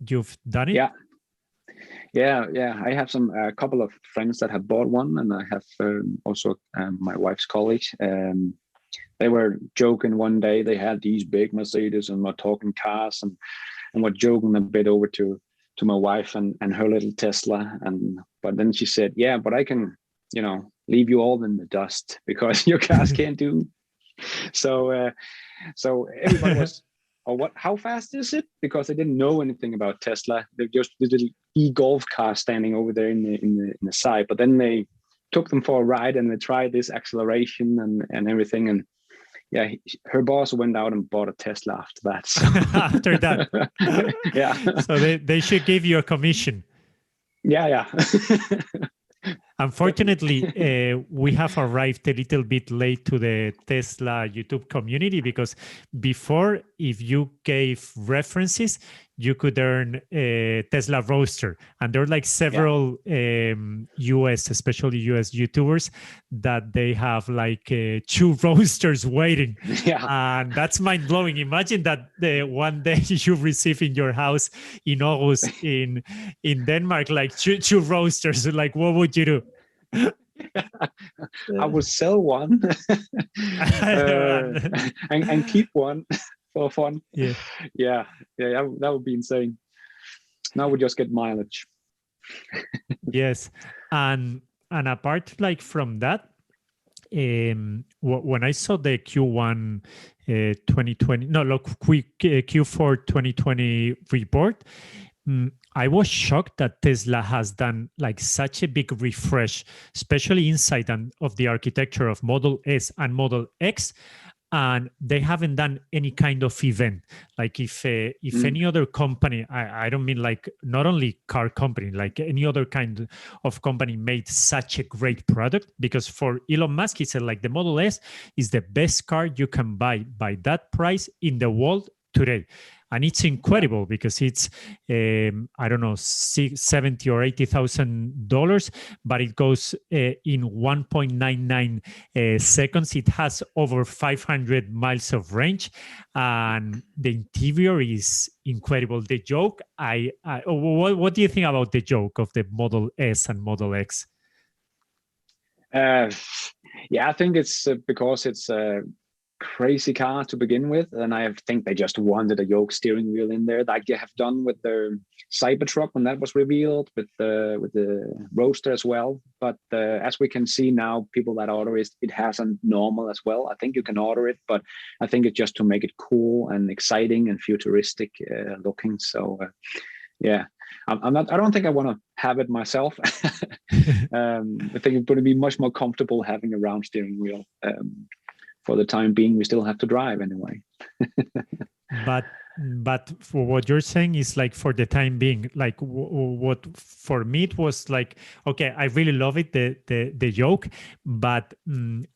You've done it? Yeah. I have a couple of friends that have bought one, and I have also my wife's colleagues. They were joking one day. They had these big Mercedes and were talking cars, and were joking a bit over to my wife and her little Tesla. But then she said, yeah, but I can, leave you all in the dust because your cars can't do. So everybody was, how fast is it? Because they didn't know anything about Tesla. They just this little e-golf car standing over there in the side. But then they took them for a ride and they tried this acceleration and everything. And yeah, her boss went out and bought a Tesla after that. So. After that. Yeah. So they should give you a commission. Yeah. Unfortunately, we have arrived a little bit late to the Tesla YouTube community, because before, if you gave references, you could earn a Tesla Roadster. And there are like several US, especially US YouTubers, that they have like 2 Roadsters waiting. Yeah. And that's mind blowing. Imagine that one day you receive in your house in August in Denmark, like two Roadsters. Like, what would you do? I would sell one and keep one for fun. Yeah, that would be insane. Now we just get mileage. Yes, and apart like from that, when I saw the Q1 2020, no, look, quick Q4 2020 report, I was shocked that Tesla has done like such a big refresh, especially inside of the architecture of Model S and Model X, and they haven't done any kind of event. Like if any other company, I don't mean like not only car company, like any other kind of company made such a great product, because for Elon Musk, he said like the Model S is the best car you can buy by that price in the world today. And it's incredible because it's, I don't know, $70,000 or $80,000, but it goes in 1.99 seconds. It has over 500 miles of range, and the interior is incredible. The joke, what do you think about the joke of the Model S and Model X? I think it's because it's crazy car to begin with, and I think they just wanted a yoke steering wheel in there, like you have done with the Cybertruck when that was revealed, with the Roadster as well. But as we can see now, people that order it has a normal as well. I think you can order it, but I think it's just to make it cool and exciting and futuristic looking. So yeah, I don't think I want to have it myself. I think it's going to be much more comfortable having a round steering wheel. For the time being, we still have to drive anyway. But for what you're saying is like for the time being, like what for me it was like, okay, I really love it, the yoke, but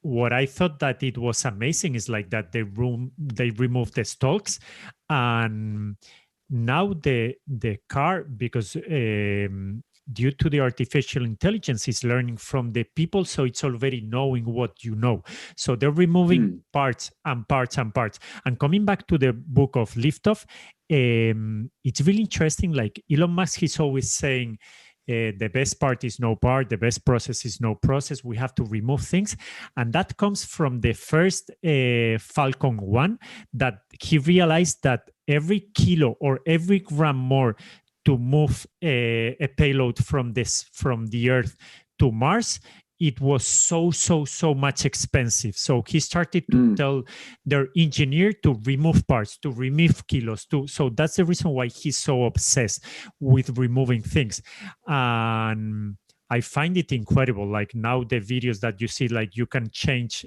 what I thought that it was amazing is like that they removed the stalks, and now the car, because due to the artificial intelligence, is learning from the people, so it's already knowing what you know. So they're removing parts and parts and parts. And coming back to the book of Liftoff, it's really interesting. Like Elon Musk is always saying, the best part is no part, the best process is no process. We have to remove things. And that comes from the first Falcon 1, that he realized that every kilo or every gram more to move a payload from the Earth to Mars, it was so much expensive. So he started to tell their engineer to remove parts, to remove kilos. So that's the reason why he's so obsessed with removing things. And I find it incredible. Like now the videos that you see, like you can change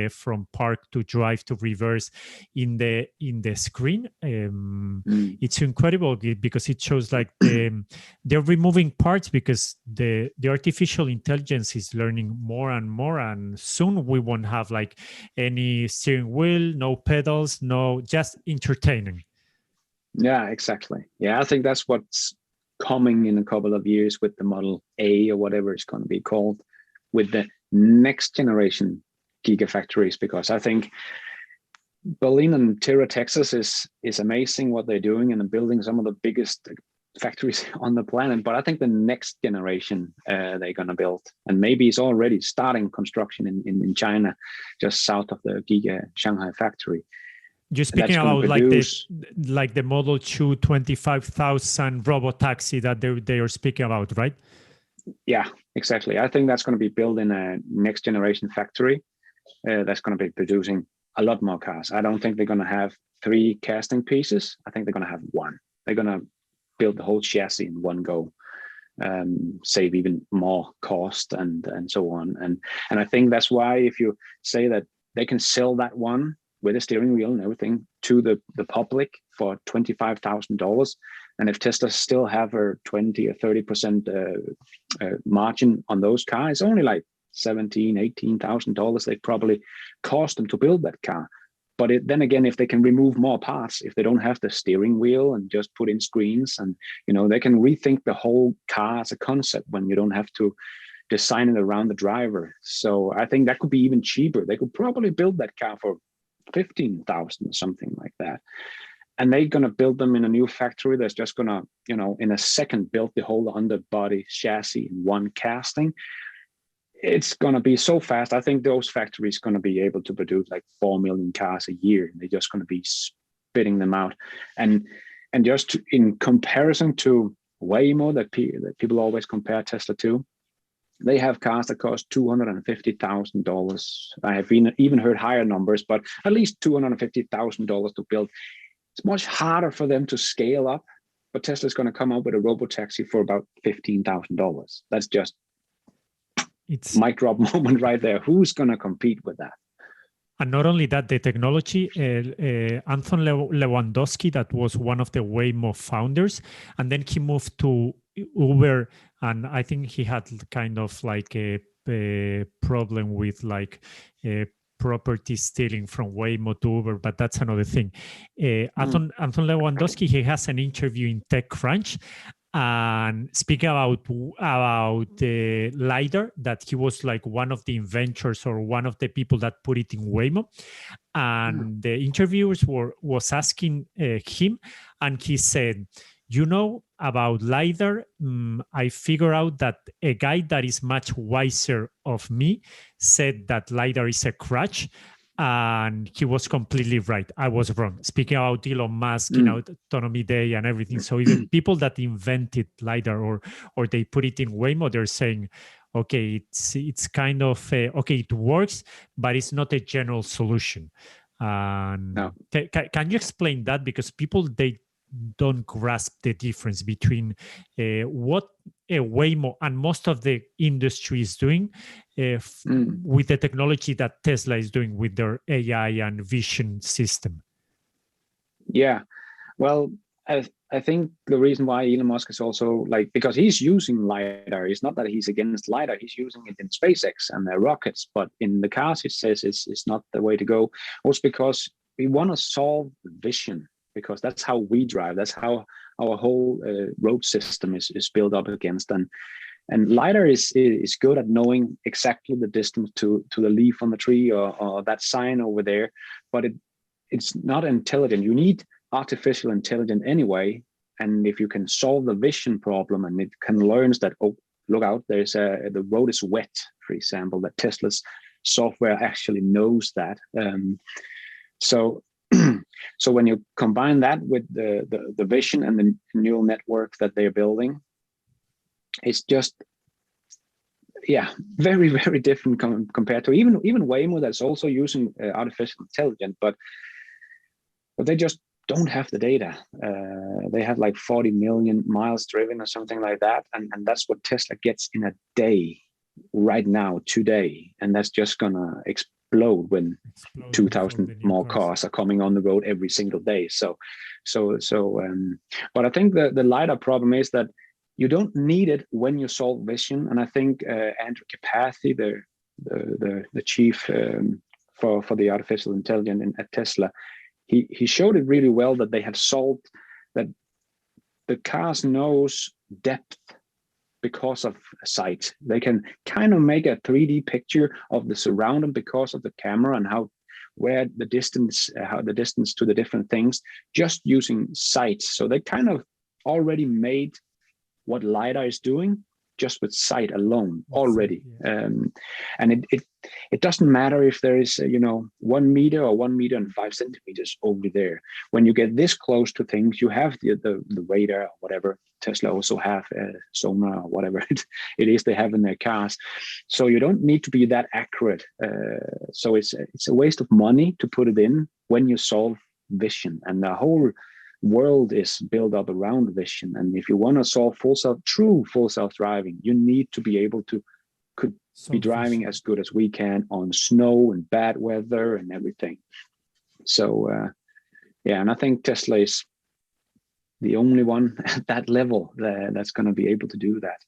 from park to drive to reverse in the screen. It's incredible because it shows like they're removing parts because the artificial intelligence is learning more and more, and soon we won't have like any steering wheel, no pedals, no, just entertaining. Yeah, exactly. Yeah, I think that's what's coming in a couple of years with the Model A or whatever it's going to be called, with the next generation gigafactories, because I think Berlin and Terra, Texas is amazing what they're doing and building some of the biggest factories on the planet. But I think the next generation they're going to build, and maybe it's already starting construction in China, just south of the Giga Shanghai factory. You're speaking about like the Model 2 25,000 Robotaxi that they are speaking about, right? Yeah, exactly. I think that's going to be built in a next generation factory that's going to be producing a lot more cars. I don't think they're going to have 3 casting pieces. I think they're going to have 1. They're going to build the whole chassis in one go, save even more cost and so on. And I think that's why if you say that they can sell that one with a steering wheel and everything to the public for $25,000. And if Tesla still have a 20 or 30% margin on those cars, it's only like $17,000, $18,000 they probably cost them to build that car. But then again, if they can remove more parts, if they don't have the steering wheel and just put in screens, and they can rethink the whole car as a concept when you don't have to design it around the driver. So I think that could be even cheaper. They could probably build that car for 15,000 or something like that. And they're going to build them in a new factory that's just going to, in a second build the whole underbody chassis in one casting. It's going to be so fast. I think those factories going to be able to produce like 4 million cars a year. And they're just going to be spitting them out. And just in comparison to Waymo that people always compare Tesla to, they have cars that cost $250,000. I have even heard higher numbers, but at least $250,000 to build. It's much harder for them to scale up, but Tesla's going to come up with a Robotaxi for about $15,000. That's just mic drop moment right there. Who's going to compete with that? And not only that, the technology, Anton Lewandowski, that was one of the Waymo founders, and then he moved to Uber, and I think he had kind of like a problem with like property stealing from Waymo to Uber, but that's another thing. Anton Lewandowski, he has an interview in TechCrunch, and speaking about LiDAR, that he was like one of the inventors or one of the people that put it in Waymo. And the interviewers was asking him, and he said, about LiDAR, I figure out that a guy that is much wiser of me said that LiDAR is a crutch. And he was completely right. I was wrong. Speaking about Elon Musk, Autonomy Day and everything. So even people that invented LiDAR or they put it in Waymo, they're saying, okay, it's kind of, okay, it works, but it's not a general solution. No. Can you explain that? Because people, they don't grasp the difference between what a Waymo and most of the industry is doing with the technology that Tesla is doing with their AI and vision system. Yeah, well, I think the reason why Elon Musk is also because he's using LiDAR, it's not that he's against LiDAR, he's using it in SpaceX and their rockets, but in the cars, he says it's not the way to go. Also because we want to solve vision, because that's how we drive. That's how our whole road system is built up against. And LiDAR is good at knowing exactly the distance to the leaf on the tree or that sign over there, but it's not intelligent. You need artificial intelligence anyway. And if you can solve the vision problem and it can learn that, oh, look out, the road is wet, for example, that Tesla's software actually knows that. So when you combine that with the vision and the neural network that they're building, it's just, very, very different compared to even Waymo, that's also using artificial intelligence, but they just don't have the data. They have like 40 million miles driven or something like that, and that's what Tesla gets in a day right now, today, and that's just gonna explode when 2,000 more cars are coming on the road every single day. But I think the LiDAR problem is that you don't need it when you solve vision. And I think Andrew Carpathy, the chief for the artificial intelligence at Tesla, he showed it really well that they have solved that the cars knows depth because of sight. They can kind of make a 3D picture of the surrounding because of the camera and how the distance to the different things just using sight. So they kind of already made what LiDAR is doing just with sight alone already. And it doesn't matter if there is 1 meter or 1 meter and 5 centimeters over there. When you get this close to things, you have the radar or whatever. Tesla also have sonar or whatever it is they have in their cars. So you don't need to be that accurate. So it's a waste of money to put it in when you solve vision, and the whole world is built up around vision. And if you want to solve true full self-driving, you need to be able to be driving as good as we can on snow and bad weather and everything. So and I think Tesla is the only one at that level that's going to be able to do that.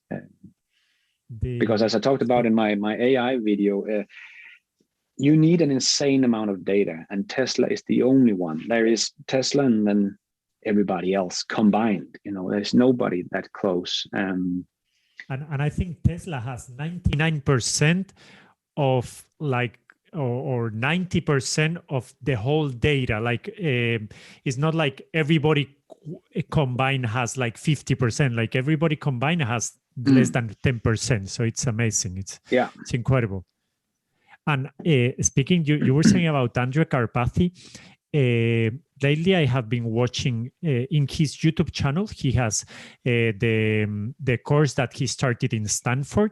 Because as I talked about in my AI video, you need an insane amount of data, and Tesla is the only one. There is Tesla and then everybody else combined. There's nobody that close. And I think Tesla has 99% of or 90% of the whole data. It's not like everybody combined has 50%. Like everybody combined has less than 10%. So it's amazing. It's incredible. And speaking, you were saying about Andrew Karpathy. Lately, I have been watching in his YouTube channel. He has the course that he started in Stanford.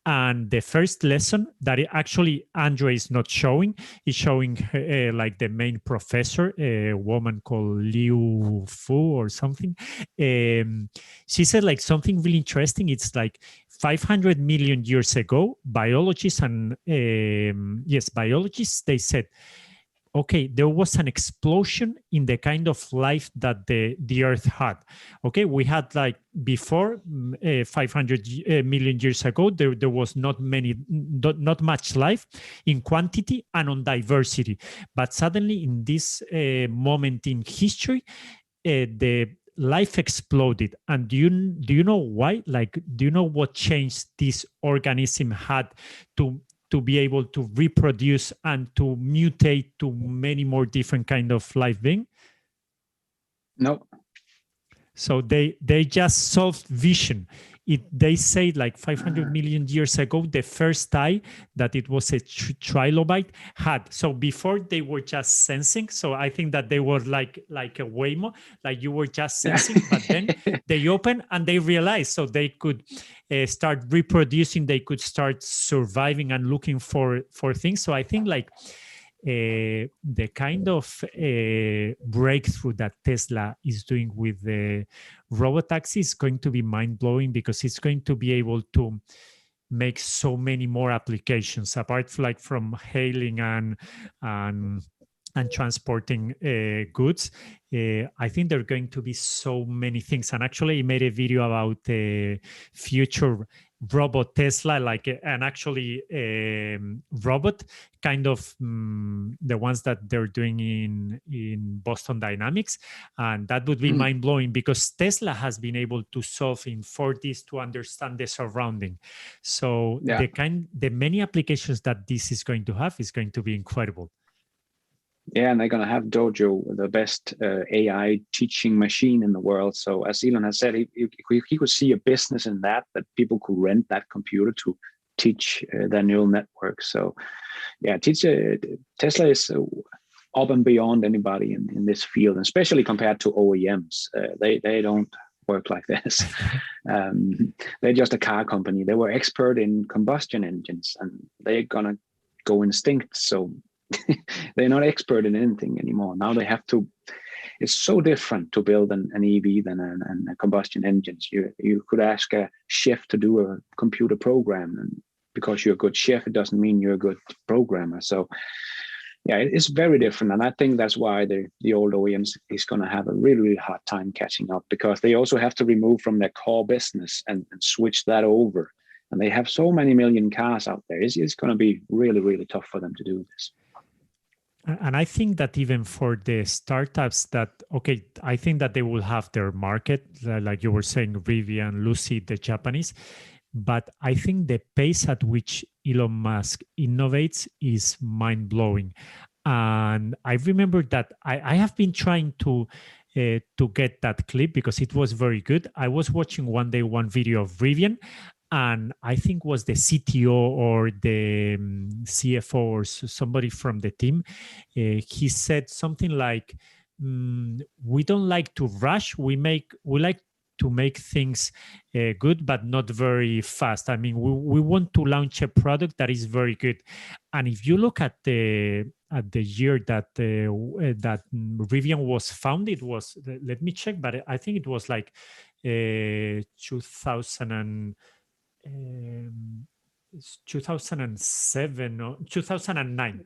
And the first lesson that actually Andrew is not showing, is showing the main professor, a woman called Liu Fu or something. She said something really interesting. It's 500 million years ago, biologists, they said, okay, there was an explosion in the kind of life that the Earth had. Okay, we had before 500 million years ago, there was not much life in quantity and on diversity. But suddenly in this moment in history, the life exploded. And do you know why? Do you know what change this organism had to be able to reproduce and to mutate to many more different kind of life being? No. So they just solved vision. They say 500 million years ago, the first eye that it was a trilobite had. So before they were just sensing. So I think that they were like a Waymo, you were just sensing, but then they opened and they realized, so they could start reproducing, they could start surviving and looking for things. So I think the kind of breakthrough that Tesla is doing with the Robotaxi is going to be mind-blowing, because it's going to be able to make so many more applications apart from hailing and transporting goods. I think there are going to be so many things. And actually, I made a video about the future robot Tesla, an actually robot, kind of the ones that they're doing in Boston Dynamics. And that would be mind-blowing, because Tesla has been able to solve in 4Ds to understand the surrounding. So the many applications that this is going to have is going to be incredible. Yeah, and they're going to have Dojo, the best AI teaching machine in the world. So as Elon has said, he could see a business in that people could rent that computer to teach their neural network. So yeah, Tesla is up and beyond anybody in this field, especially compared to OEMs. They don't work like this. They're just a car company. They were expert in combustion engines, and they're going to go extinct. So they're not expert in anything anymore. Now they have to. It's so different to build an EV than a combustion engines. You could ask a chef to do a computer program, and because you're a good chef, it doesn't mean you're a good programmer. So yeah, it's very different. And I think that's why the old OEMs is going to have a really, really hard time catching up, because they also have to remove from their core business and switch that over. And they have so many million cars out there. It's going to be really, really tough for them to do this. And I think that even for the startups I think that they will have their market, like you were saying, Rivian, Lucid, the Japanese. But I think the pace at which Elon Musk innovates is mind-blowing. And I remember that I have been trying to get that clip because it was very good. I was watching one day one video of Rivian, and I think was the CTO or the CFO or somebody from the team. He said something like, "We don't like to rush. We like to make things good, but not very fast. I mean, we want to launch a product that is very good." And if you look at the year that Rivian was founded, was, let me check, but I think it was like 2007 or 2009.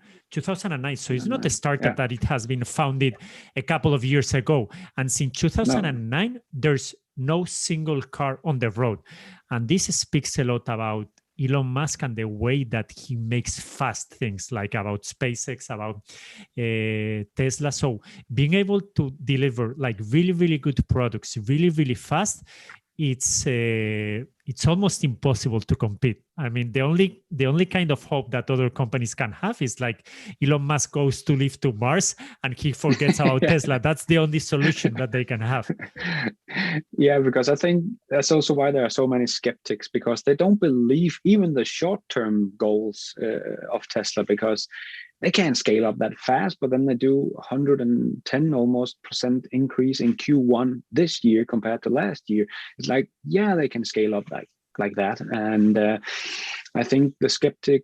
So it's not a startup that it has been founded a couple of years ago. And since 2009, there's no single car on the road. And this speaks a lot about Elon Musk and the way that he makes fast things, like about SpaceX, about Tesla. So being able to deliver like really, really good products, really, really fast, it's almost impossible to compete. I mean, the only kind of hope that other companies can have is like Elon Musk goes to live to Mars and he forgets about Tesla. That's the only solution that they can have. Yeah, because I think that's also why there are so many skeptics, because they don't believe even the short-term goals of Tesla, because they can't scale up that fast, but then they do 110 almost % increase in Q1 this year compared to last year. It's like, yeah, they can scale up like that. And I think the skeptics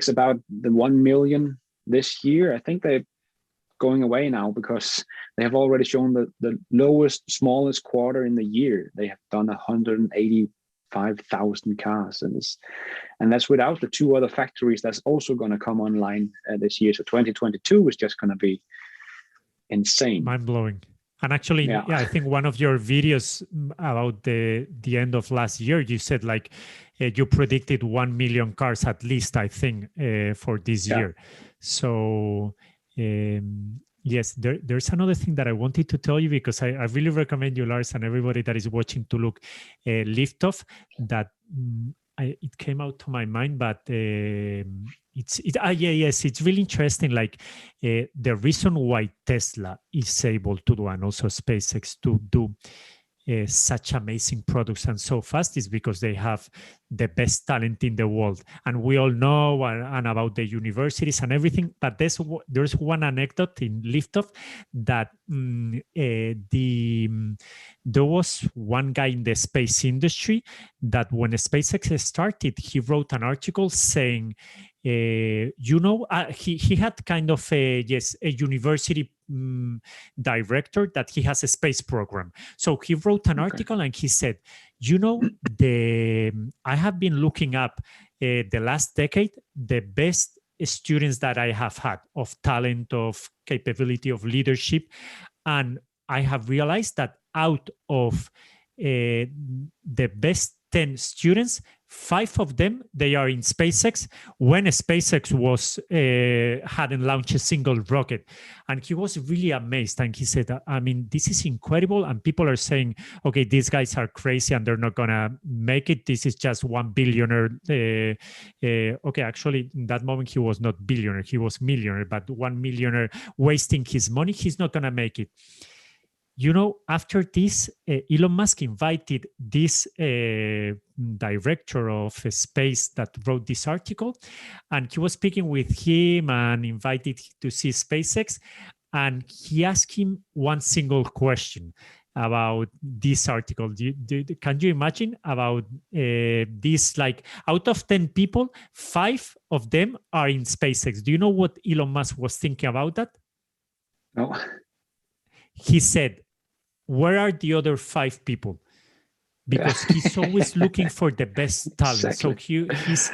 about the 1 million this year, I think they're going away now, because they have already shown the smallest quarter in the year. They have done 185,000 cars, and that's without the 2 other factories that's also going to come online this year. So 2022 is just going to be insane, mind-blowing. And actually, yeah, I think one of your videos about the end of last year, you said like you predicted 1 million cars at least, I think, for this year. So yes, there's another thing that I wanted to tell you, because I really recommend you, Lars, and everybody that is watching to look Liftoff. That it came out to my mind, but it's really interesting. Like the reason why Tesla is able to do, and also SpaceX to do such amazing products and so fast, is because they have the best talent in the world. And we all know and about the universities and everything, but there's one anecdote in Liftoff that there was one guy in the space industry that when SpaceX started, he wrote an article saying, he had kind of a university director that he has a space program. So he wrote an article and he said, I have been looking up the last decade, the best students that I have had of talent, of capability, of leadership. And I have realized that out of the best 10 students, 5 of them, they are in SpaceX, when SpaceX hadn't launched a single rocket. And he was really amazed. And he said, I mean, this is incredible. And people are saying, okay, these guys are crazy and they're not going to make it. This is just one billionaire. Okay, actually, in that moment, he was not billionaire. He was millionaire, but 1 millionaire wasting his money. He's not going to make it. After this, Elon Musk invited this director of space that wrote this article, and he was speaking with him and invited him to see SpaceX. And he asked him one single question about this article. Can you imagine about this? Like, out of 10 people, 5 of them are in SpaceX. Do you know what Elon Musk was thinking about that? No. He said, where are the other 5 people? Because he's always looking for the best talent. Exactly. So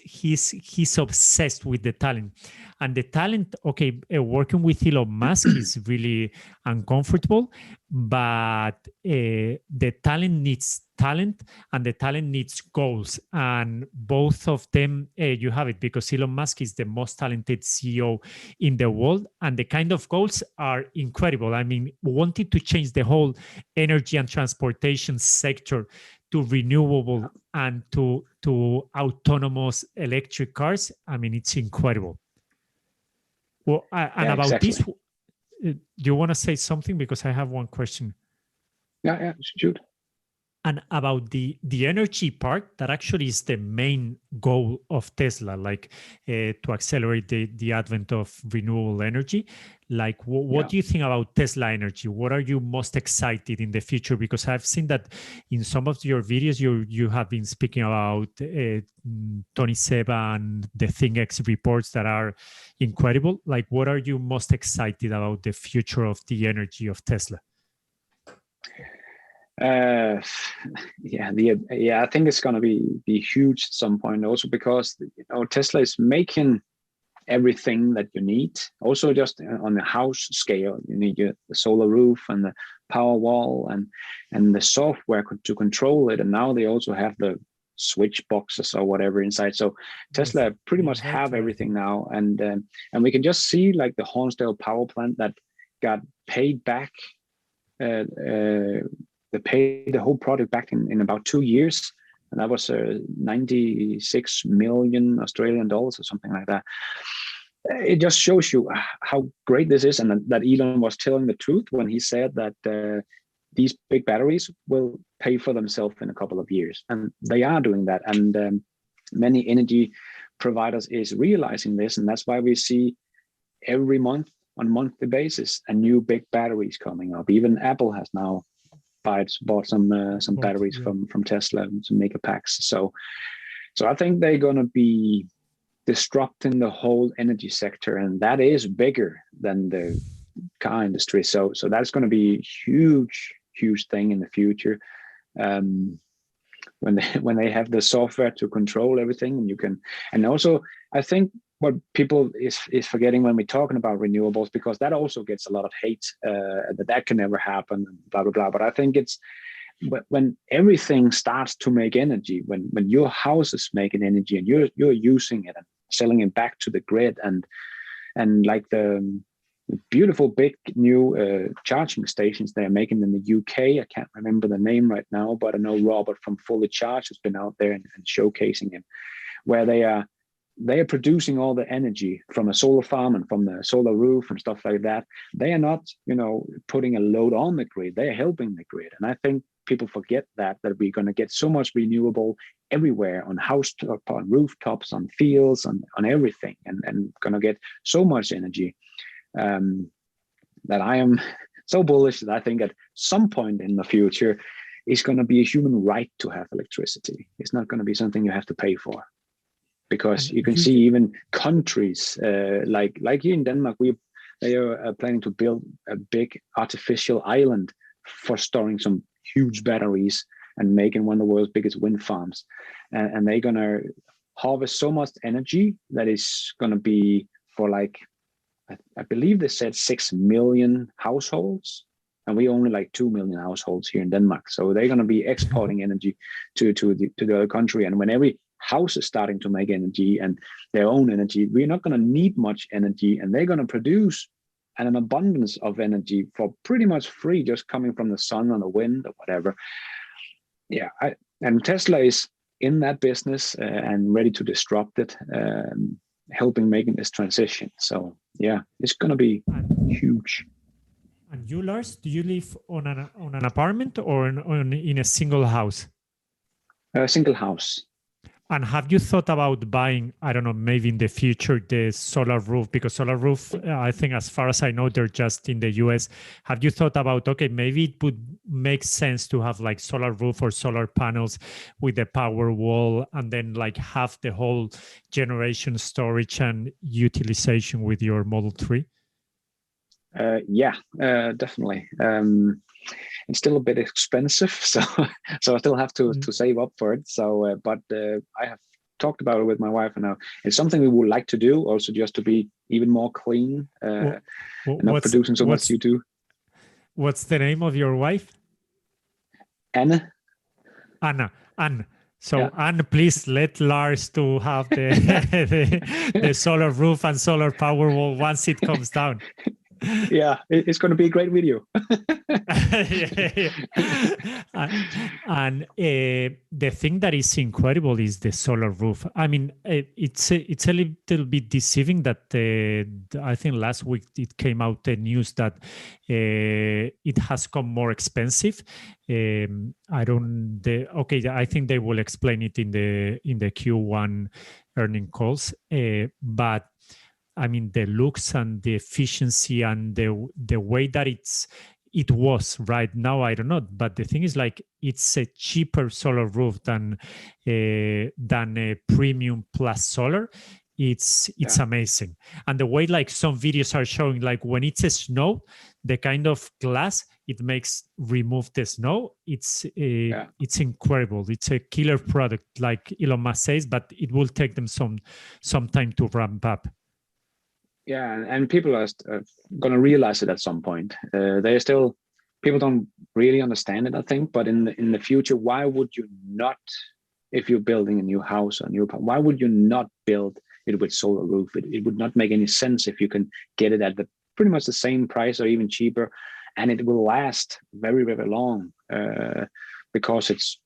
he's obsessed with the talent. And the talent, okay, working with Elon Musk is really uncomfortable, but the talent needs talent and the talent needs goals. And both of them, you have it, because Elon Musk is the most talented CEO in the world. And the kind of goals are incredible. I mean, wanting to change the whole energy and transportation sector to renewable and to autonomous electric cars. I mean, it's incredible. Well, about this, do you want to say something? Because I have one question. Yeah, shoot. And about the energy part, that actually is the main goal of Tesla, like to accelerate the advent of renewable energy. Like, what do you think about Tesla energy? What are you most excited in the future? Because I've seen that in some of your videos, you have been speaking about Tony Seba and the ThinkX reports that are incredible. Like, what are you most excited about the future of the energy of Tesla? I think it's going to be huge at some point, also because Tesla is making everything that you need. Also, just on the house scale, you need the solar roof and the power wall and the software to control it. And now they also have the switch boxes or whatever inside. So Tesla pretty much have everything now, and we can just see like the Hornsdale power plant that got paid back. They paid the whole project back in about 2 years, and that was 96 million Australian dollars or something like that. It just shows you how great this is, and that Elon was telling the truth when he said that these big batteries will pay for themselves in a couple of years, and they are doing that. And many energy providers is realizing this, and that's why we see every month on a monthly basis a new big batteries coming up. Even Apple has now bought some batteries from Tesla, some mega packs. So I think they're gonna be disrupting the whole energy sector, and that is bigger than the car industry. So that's going to be a huge thing in the future, when they have the software to control everything, and you can. And also, I think what people is forgetting when we're talking about renewables, because that also gets a lot of hate, that can never happen, blah blah blah. But I think it's when everything starts to make energy, when your house is making energy and you're using it and selling it back to the grid, and like the beautiful big new charging stations they're making in the UK. I can't remember the name right now, but I know Robert from Fully Charged has been out there and showcasing it, where they are producing all the energy from a solar farm and from the solar roof and stuff like that. They are not, putting a load on the grid. They are helping the grid. And I think people forget that we're going to get so much renewable everywhere, on housetop, on rooftops, on fields, on everything, and going to get so much energy, that I am so bullish that I think at some point in the future, it's going to be a human right to have electricity. It's not going to be something you have to pay for. Because you can see even countries like here in Denmark, they are planning to build a big artificial island for storing some huge batteries and making one of the world's biggest wind farms. And they're going to harvest so much energy that is going to be for I believe they said 6 million households. And we only 2 million households here in Denmark. So they're going to be exporting energy to the other country. And when every house is starting to make energy and their own energy, we're not going to need much energy, and they're going to produce an abundance of energy for pretty much free, just coming from the sun and the wind or whatever. Yeah, and Tesla is in that business and ready to disrupt it, helping making this transition. So yeah, it's going to be huge. And you, Lars, do you live on an apartment or in a single house? A single house. And have you thought about buying, I don't know, maybe in the future, the solar roof? Because solar roof, I think as far as I know, they're just in the US. Have you thought about, okay, maybe it would make sense to have solar roof or solar panels with the power wall, and then have the whole generation storage and utilization with your Model 3? Yeah, definitely. It's still a bit expensive, so I still have to save up for it. So, but I have talked about it with my wife, and now it's something we would like to do, also just to be even more clean, and not producing so much CO2. What's the name of your wife? Anna. Anne. So, yeah. Anne, please let Lars to have the solar roof and solar power wall once it comes down. Yeah, it's going to be a great video. Yeah. And the thing that is incredible is the solar roof. I mean, it's a little bit deceiving that I think last week it came out the news that it has come more expensive. I think they will explain it in the Q1 earning calls, but I mean, the looks and the efficiency and the way that it was right now, I don't know. But the thing is, it's a cheaper solar roof than a premium plus solar. It's amazing. And the way some videos are showing, when it's a snow, the kind of glass it makes remove the snow. It's incredible. It's a killer product, like Elon Musk says, but it will take them some time to ramp up. Yeah, and people are going to realize it at some point. People don't really understand it, I think. But in the future, why would you not if you're building a new house or a new apartment. Why would you not build it with solar roof? It would not make any sense if you can get it at the pretty much the same price or even cheaper, and it will last very, very long because it's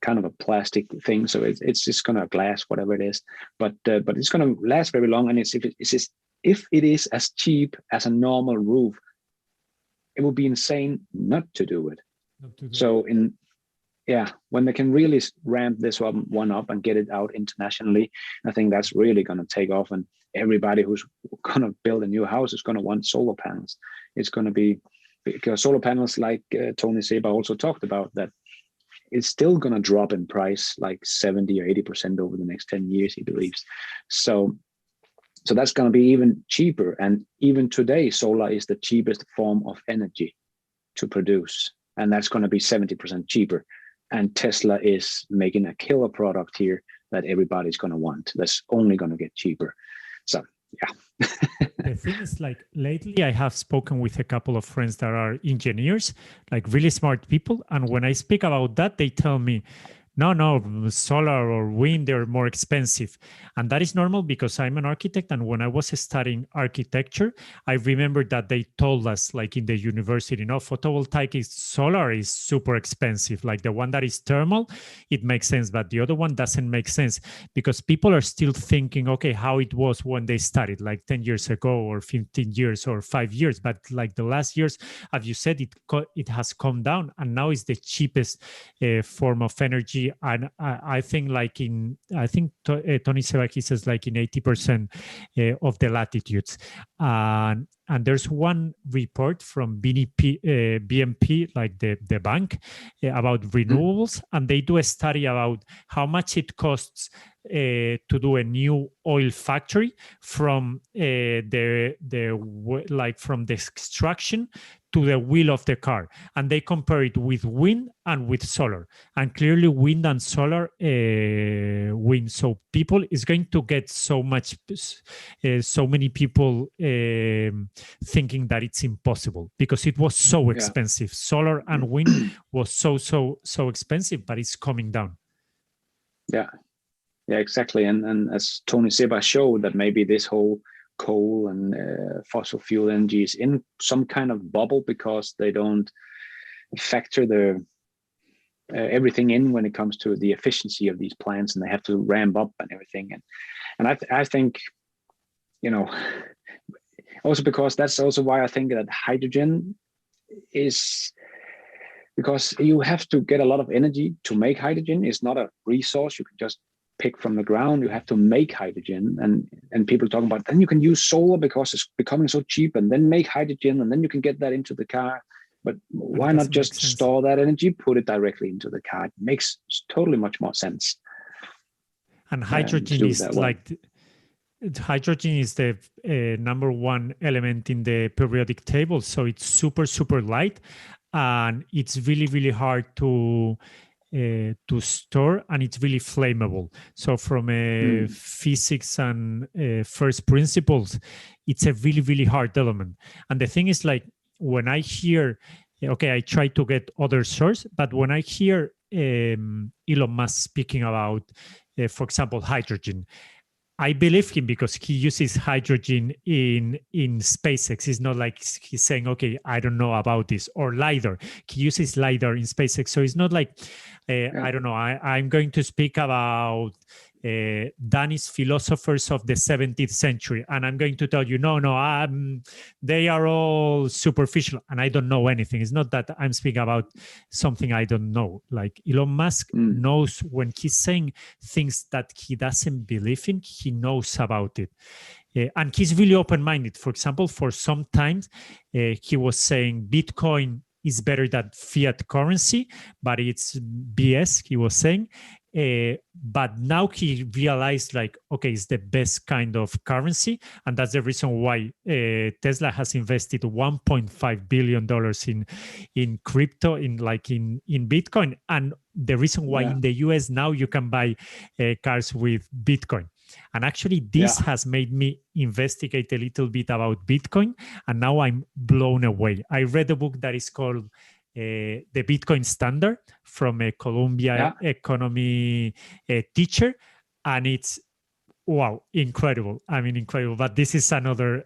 kind of a plastic thing, so it's just gonna glass, whatever it is, but it's gonna last very long. And if it is as cheap as a normal roof, it would be insane not to do it. So when they can really ramp this one up and get it out internationally, I think that's really going to take off, and everybody who's going to build a new house is going to want solar panels. It's going to be, because solar panels, like Tony Seba also talked about, that it's still going to drop in price like 70 or 80% over the next 10 years, he believes. So that's going to be even cheaper. And even today, solar is the cheapest form of energy to produce, and that's going to be 70% cheaper. And Tesla is making a killer product here that everybody's going to want. That's only going to get cheaper. So, yeah. The thing is, like, lately I have spoken with a couple of friends that are engineers, like really smart people. And when I speak about that, they tell me, no, solar or wind, they're more expensive. And that is normal because I'm an architect. And when I was studying architecture, I remember that they told us, like in the university, photovoltaic is solar is super expensive. Like the one that is thermal, it makes sense. But the other one doesn't make sense because people are still thinking, okay, how it was when they started, like 10 years ago or 15 years or 5 years. But like the last years, as you said, it has come down, and now it's the cheapest form of energy. And I think Tony Sebaki says like in 80% of the latitudes. And there's one report from BNP, like the bank, about renewables, and they do a study about how much it costs to do a new oil factory from from the extraction to the wheel of the car, and they compare it with wind and with solar, and clearly wind and solar win. So people is going to get so many people thinking that it's impossible because it was so expensive. Solar and wind was so expensive, but it's coming down. Yeah, exactly. And as Tony Seba showed, that maybe this whole coal and fossil fuel energy is in some kind of bubble because they don't factor the everything in when it comes to the efficiency of these plants, and they have to ramp up and everything. And I think, also because that's also why I think that hydrogen is, because you have to get a lot of energy to make hydrogen. It's not a resource you can just pick from the ground. You have to make hydrogen, and people talk about then you can use solar because it's becoming so cheap, and then make hydrogen, and then you can get that into the car. But why not just store that energy, put it directly into the car? It makes totally much more sense. And hydrogen is like hydrogen is the number one element in the periodic table, so it's super light, and it's really hard to store, and it's really flammable. So from physics and first principles, it's a really hard element. And the thing is, like, when I hear, okay, I try to get other source, but when I hear Elon Musk speaking about, for example, hydrogen, I believe him because he uses hydrogen in SpaceX. It's not like he's saying, okay, I don't know about this. Or LiDAR. He uses LiDAR in SpaceX. So it's not like, I don't know, I'm going to speak about Danish philosophers of the 17th century. And I'm going to tell you, no, they are all superficial and I don't know anything. It's not that I'm speaking about something I don't know. Like Elon Musk knows when he's saying things that he doesn't believe in, he knows about it. And he's really open-minded. For example, for some time, he was saying Bitcoin is better than fiat currency, but it's BS, he was saying. But now he realized, like, okay, it's the best kind of currency, and that's the reason why Tesla has invested $1.5 billion in crypto, in Bitcoin, and the reason why in the US now you can buy cars with Bitcoin. And actually, this has made me investigate a little bit about Bitcoin, and now I'm blown away. I read a book that is called the Bitcoin standard from a Columbia economy teacher, and it's wow, incredible. I mean, incredible. But this is another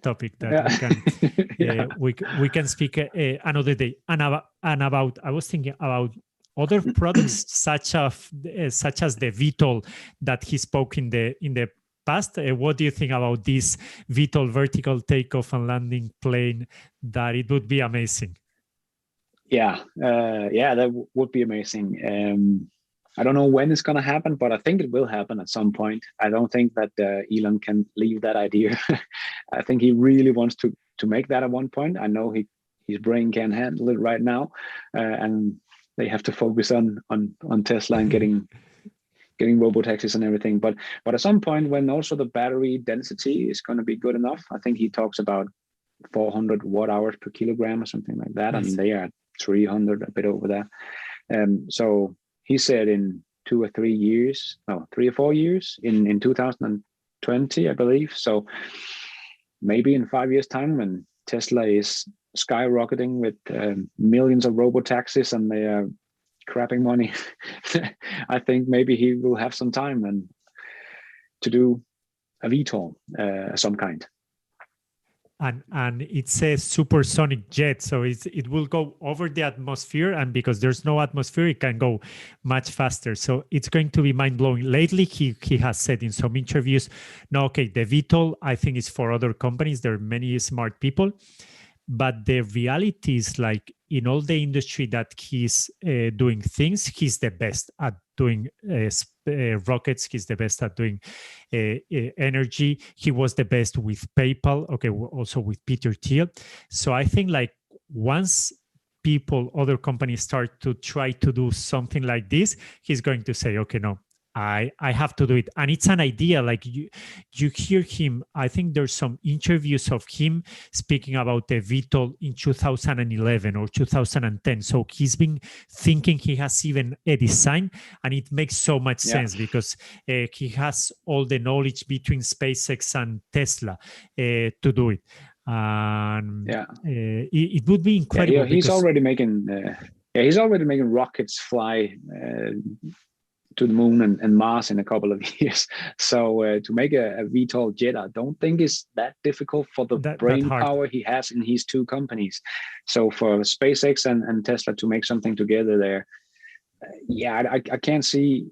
topic that we can speak another day. And about I was thinking about other products such as the VTOL that he spoke in the past. What do you think about this VTOL, vertical takeoff and landing plane? That it would be amazing. Yeah, that would be amazing. I don't know when it's going to happen, but I think it will happen at some point. I don't think that Elon can leave that idea. I think he really wants to make that at one point. I know his brain can't handle it right now, and they have to focus on Tesla and getting robotaxis and everything. But at some point, when also the battery density is going to be good enough, I think he talks about 400 watt hours per kilogram or something like that. Nice. I mean, they are 300, a bit over that. So he said in 3 or 4 years, in 2020, I believe. So maybe in 5 years' time, when Tesla is skyrocketing with millions of robotaxis and they are crapping money, I think maybe he will have some time and to do a VTOL some kind. And it's a supersonic jet, so it will go over the atmosphere, and because there's no atmosphere, it can go much faster. So it's going to be mind-blowing. Lately, he has said in some interviews, no, okay, the VTOL, I think, is for other companies. There are many smart people. But the reality is, like, in all the industry that he's doing things, he's the best at doing rockets. He's the best at doing energy. He was the best with PayPal. Okay, also with Peter Thiel. So I think, like, once other companies start to try to do something like this, he's going to say, okay, no, I have to do it. And it's an idea. Like, you hear him, I think there's some interviews of him speaking about the VTOL in 2011 or 2010. So he's been thinking, he has even a design, and it makes so much sense because he has all the knowledge between SpaceX and Tesla to do it. It would be incredible. He's already making rockets fly to the moon and Mars in a couple of years. So to make a VTOL jet, I don't think it's that difficult for the brain power he has in his two companies. So for SpaceX and Tesla to make something together there, I can't see,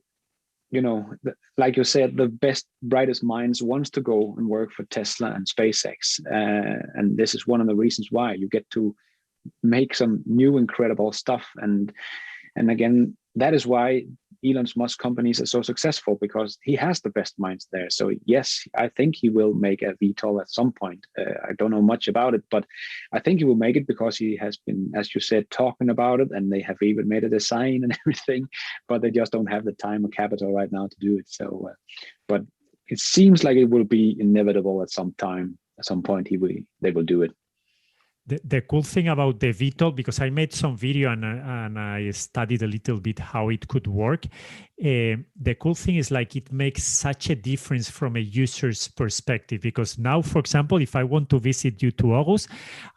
like you said, the best, brightest minds wants to go and work for Tesla and SpaceX. And this is one of the reasons why you get to make some new incredible stuff. And again, that is why Elon Musk companies are so successful, because he has the best minds there. So yes, I think he will make a VTOL at some point. I don't know much about it, but I think he will make it because he has been, as you said, talking about it, and they have even made a design and everything, but they just don't have the time or capital right now to do it. So, but it seems like it will be inevitable at some point they will do it. The cool thing about the VTOL, because I made some video and I studied a little bit how it could work. The cool thing is, like, it makes such a difference from a user's perspective, because now, for example, if I want to visit you to August,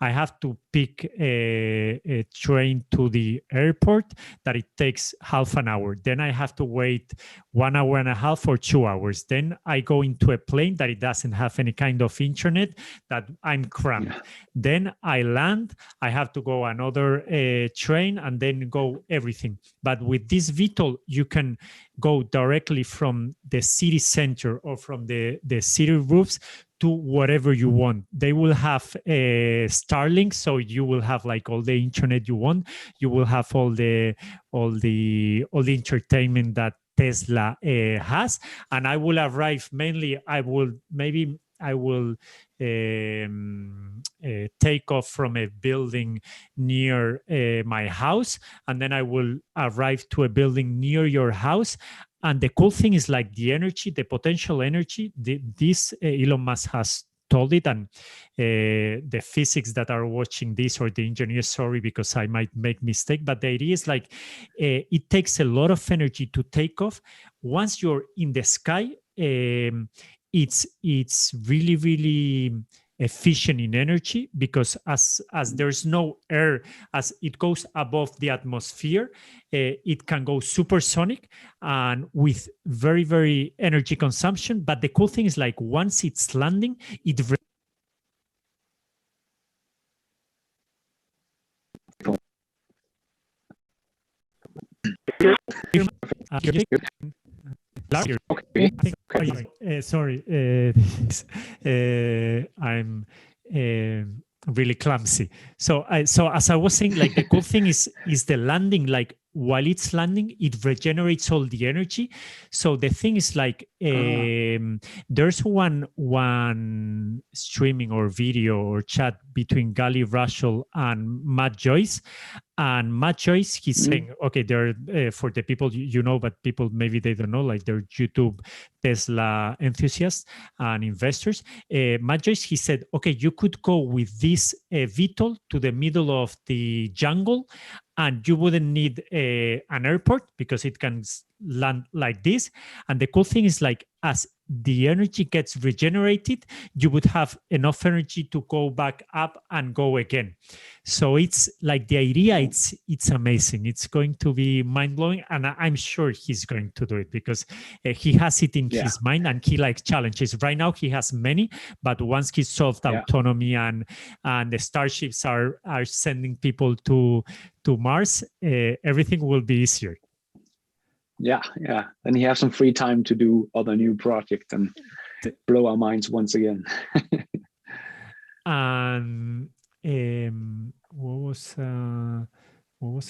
I have to pick a train to the airport that it takes half an hour. Then I have to wait 1 hour and a half or 2 hours. Then I go into a plane that it doesn't have any kind of internet, that I'm cramped. Yeah. Then I land, I have to go another train and then go everything. But with this VTOL, you can go directly from the city center or from the city roofs to whatever you want. They will have a Starlink, so you will have, like, all the internet you want. You will have all the entertainment that Tesla has, and I will arrive mainly. I will take off from a building near my house, and then I will arrive to a building near your house. And the cool thing is, like, the energy, the potential energy, this Elon Musk has told it, and the physics that are watching this, or the engineers, sorry, because I might make mistake, but the idea is, like, it takes a lot of energy to take off. Once you're in the sky, it's really, really efficient in energy, because as there's no air, as it goes above the atmosphere, it can go supersonic and with very, very energy consumption. But the cool thing is, like, once it's landing, it sorry, I'm really clumsy. So as I was saying, like, the cool thing is the landing. Like, while it's landing, it regenerates all the energy. So the thing is, like, there's one streaming or video or chat between Gally Russell and Matt Joyce. And Matt Joyce, he's saying, okay, they're for the people you know, but people maybe they don't know, like, they're YouTube Tesla enthusiasts and investors. Matt Joyce, he said, okay, you could go with this VTOL to the middle of the jungle, and you wouldn't need an airport because it can land like this. And the cool thing is, like, as the energy gets regenerated, you would have enough energy to go back up and go again. So it's like, the idea, it's amazing. It's going to be mind-blowing, and I'm sure he's going to do it because he has it in his mind, and he likes challenges. Right now he has many, but once he solved autonomy and the starships are sending people to Mars, everything will be easier. Yeah. And he has some free time to do other new projects and blow our minds once again. And what was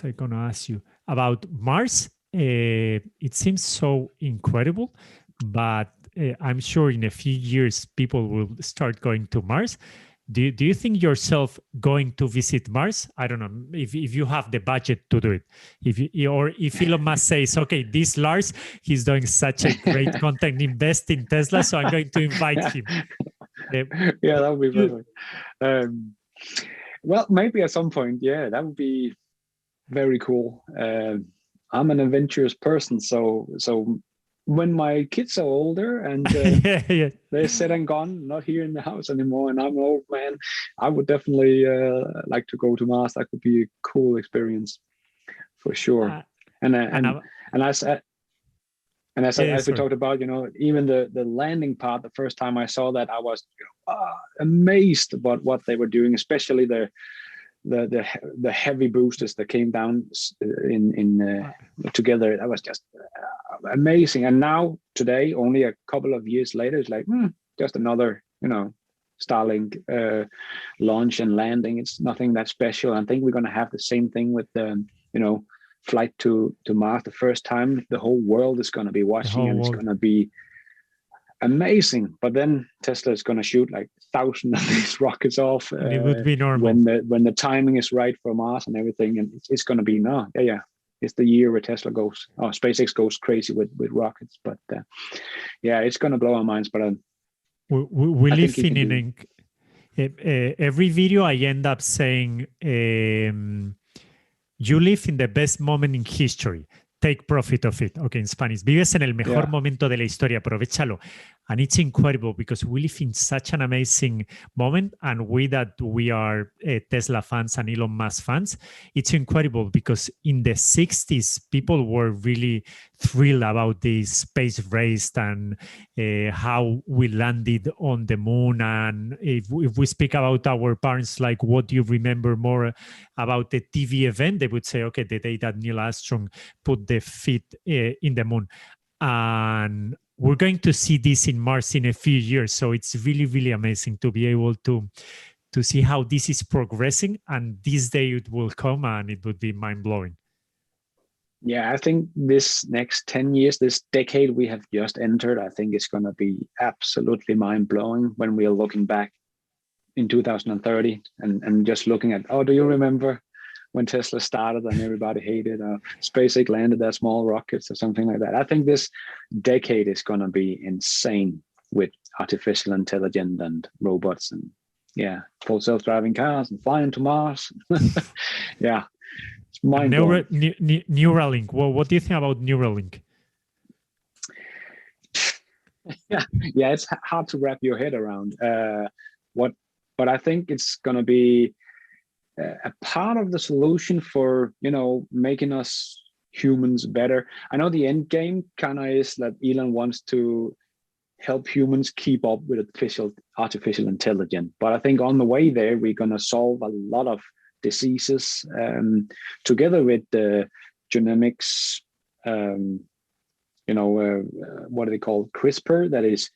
I gonna ask you about Mars? It seems so incredible, but I'm sure in a few years people will start going to Mars. Do you think yourself going to visit Mars? I don't know if you have the budget to do it. If Elon Musk says, okay, this Lars, he's doing such a great content, invest in Tesla, so I'm going to invite him. Yeah, that would be perfect. Well, maybe at some point, that would be very cool. I'm an adventurous person, so when my kids are older and they're said and gone, not here in the house anymore, and I'm an old man, I would definitely like to go to Mars. That could be a cool experience for sure. As we talked about, even the landing part, the first time I saw that, I was amazed about what they were doing, especially the heavy boosters that came down in together. That was just amazing. And now today, only a couple of years later, it's like just another Starlink launch and landing. It's nothing that special. I think we're going to have the same thing with the flight to Mars. The first time, the whole world is going to be watching, and it's going to be amazing. But then Tesla is going to shoot like 1,000 of these rockets off. It would be normal when the timing is right for Mars and everything, and it's going to be it's the year where Tesla goes, SpaceX goes crazy with rockets. But it's going to blow our minds. But we live in every video I end up saying, you live in the best moment in history. Take profit of it. Okay, in Spanish. Vives en el mejor momento de la historia. Aprovechalo. And it's incredible because we live in such an amazing moment, and we are Tesla fans and Elon Musk fans, it's incredible because in the 60s, people were really thrilled about the space race and how we landed on the moon. And if we speak about our parents, like, what do you remember more about the TV event? They would say, okay, the day that Neil Armstrong put the feet in the moon. And we're going to see this in Mars in a few years. So it's really, really amazing to be able to see how this is progressing. And this day it will come and it would be mind-blowing. Yeah, I think this next 10 years, this decade we have just entered, I think it's going to be absolutely mind-blowing when we are looking back in 2030 and just looking at, do you remember when Tesla started and everybody hated SpaceX landed their small rockets or something like that. I think this decade is going to be insane with artificial intelligence and robots and full self-driving cars and flying to Mars. Yeah, it's mind-blowing. Neuralink. Well, what do you think about Neuralink? Yeah, it's hard to wrap your head around. What but I think it's going to be a part of the solution for, making us humans better. I know the end game kind of is that Elon wants to help humans keep up with artificial intelligence. But I think on the way there, we're going to solve a lot of diseases together with the genomics, what do they call CRISPR? That is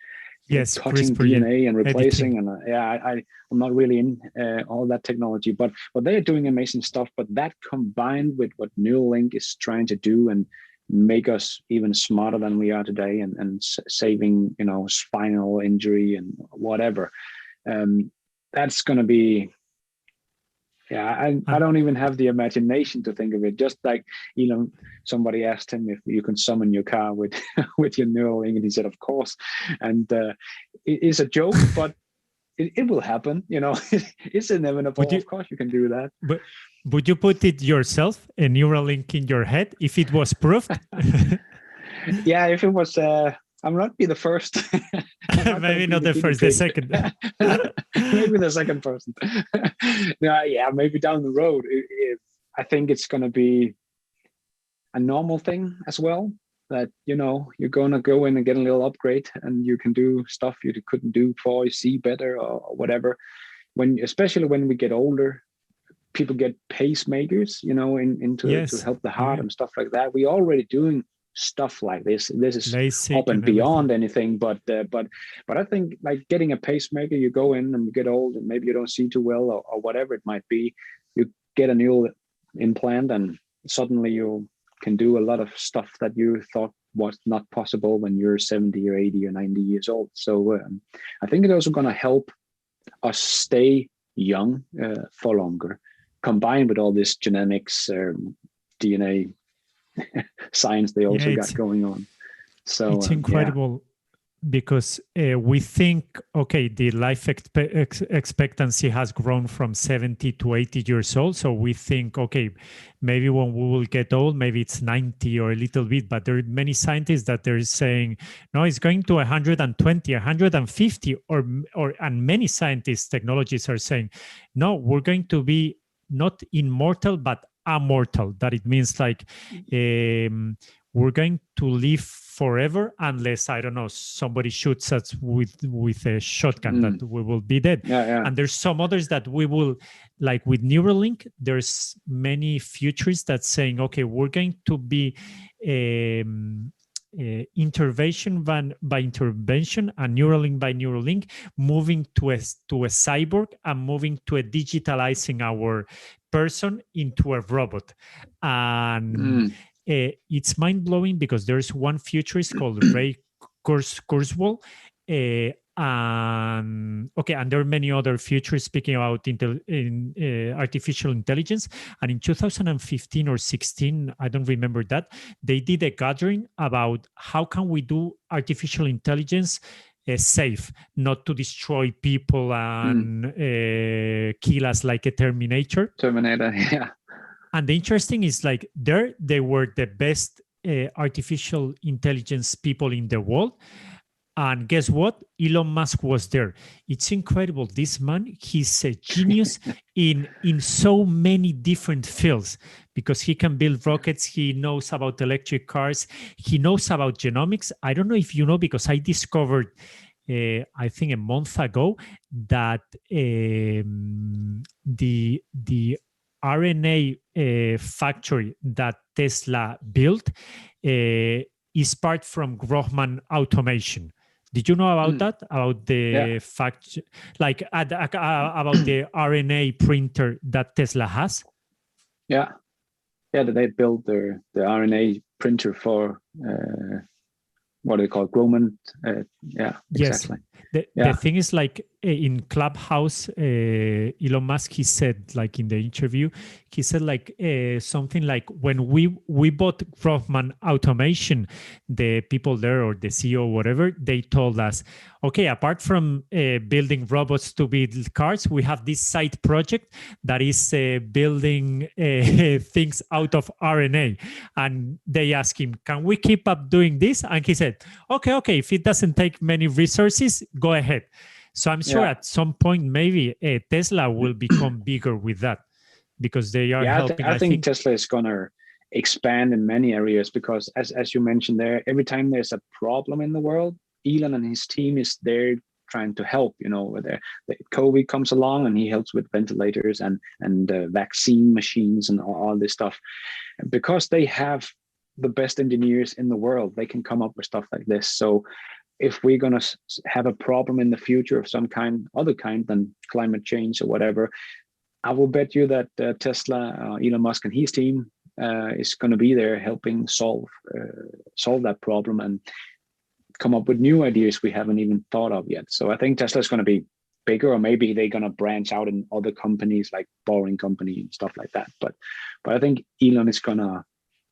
cutting CRISPR, DNA and replacing. editing. And I'm not really in all that technology, but they're doing amazing stuff. But that combined with what Neuralink is trying to do and make us even smarter than we are today, and saving spinal injury and whatever, that's going to be I don't even have the imagination to think of it. Just like somebody asked him if you can summon your car with with your Neuralink, and he said of course. And it is a joke, but it will happen. It's inevitable. Of course you can do that. But would you put it yourself, a Neuralink in your head, if it was proved? Yeah, if it was, I'm not be the first. Maybe not the first, the second. Maybe the second person. Yeah, maybe down the road. I think it's going to be a normal thing as well. That you're going to go in and get a little upgrade, and you can do stuff you couldn't do before. You see better or whatever. Especially when we get older, people get pacemakers, to help the heart and stuff like that. We're already doing stuff like this. This is LASIK up and beyond anything, but I think like getting a pacemaker, you go in and you get old and maybe you don't see too well or whatever it might be. You get a new implant and suddenly you can do a lot of stuff that you thought was not possible when you're 70 or 80 or 90 years old. So I think it's also going to help us stay young for longer, combined with all this genetics, DNA science they also got going on. So it's incredible because we think, okay, the life expectancy has grown from 70 to 80 years old. So we think, okay, maybe when we will get old, maybe it's 90 or a little bit, but there are many scientists that they're saying, no, it's going to 120, 150, and many scientists, technologists are saying, no, we're going to be not immortal, but immortal. That it means like we're going to live forever unless, I don't know, somebody shoots us with a shotgun, that we will be dead. And there's some others that we will, like with Neuralink, there's many futures that's saying, okay, we're going to be intervention by intervention and Neuralink by Neuralink, moving to a cyborg and moving to a digitalizing our person into a robot. And it's mind-blowing because there's one futurist called Ray Kurzweil, and there are many other futurists speaking about artificial intelligence. And in 2015 or 16, I don't remember that, they did a gathering about how can we do artificial intelligence safe, not to destroy people and kill us like a Terminator. Yeah. And the interesting is like they were the best artificial intelligence people in the world. And guess what? Elon Musk was there. It's incredible. This man, he's a genius in so many different fields because he can build rockets. He knows about electric cars. He knows about genomics. I don't know if you know, because I discovered, I think a month ago, that the RNA factory that Tesla built is part from Grohmann Automation. Did you know about that? About the fact, like about the RNA printer that Tesla has? Yeah, they built the RNA printer for what do they call Grohmann? Exactly. The thing is, like in Clubhouse, Elon Musk, he said, like in the interview, he said like something like, when we bought Grohmann Automation, the people there or the CEO or whatever, they told us, okay, apart from building robots to build cars, we have this side project that is building things out of RNA. And they asked him, can we keep up doing this? And he said, okay, if it doesn't take many resources, go ahead. So I'm sure at some point maybe Tesla will become bigger with that, because they are helping. I think Tesla is gonna expand in many areas, because as you mentioned there, every time there's a problem in the world, Elon and his team is there trying to help. Where the COVID comes along and he helps with ventilators and vaccine machines and all this stuff, because they have the best engineers in the world. They can come up with stuff like this. So if we're going to have a problem in the future of some other kind than climate change or whatever, I will bet you that Tesla, Elon Musk and his team is going to be there helping solve that problem and come up with new ideas we haven't even thought of yet. So I think Tesla is going to be bigger, or maybe they're going to branch out in other companies like Boring Company and stuff like that. But I think Elon is going to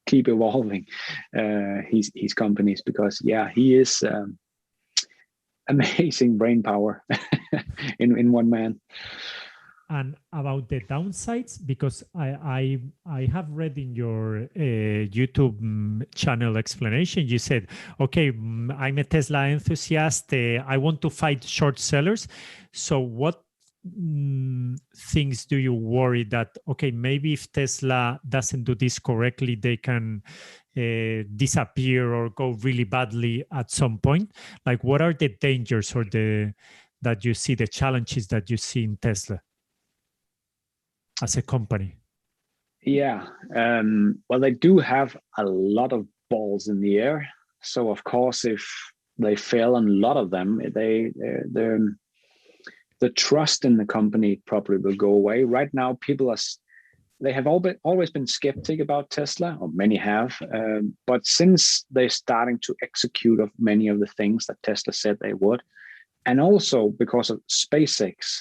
keep evolving his companies, because he is amazing brain power in one man. And about the downsides, because I have read in your YouTube channel explanation, you said, okay, I'm a Tesla enthusiast. I want to fight short sellers. So what things do you worry that, okay, maybe if Tesla doesn't do this correctly, they can disappear or go really badly at some point? Like, what are the dangers or that you see, the challenges that you see in Tesla as a company? Yeah, well, they do have a lot of balls in the air. So of course, if they fail on a lot of them, the trust in the company probably will go away. Right now, people they have always been skeptic about Tesla, or many have. But since they're starting to execute of many of the things that Tesla said they would, and also because of SpaceX,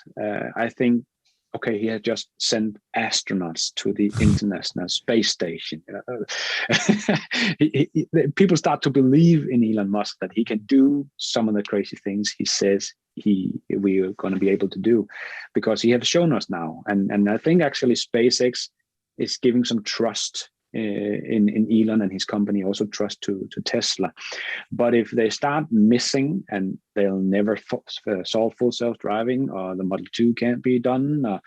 I think, okay, he had just sent astronauts to the International Space Station. People start to believe in Elon Musk that he can do some of the crazy things he says we are going to be able to do, because he has shown us now. And I think actually SpaceX is giving some trust in Elon and his company, also trust to Tesla. But if they start missing and they'll never solve full self-driving, or the Model 2 can't be done,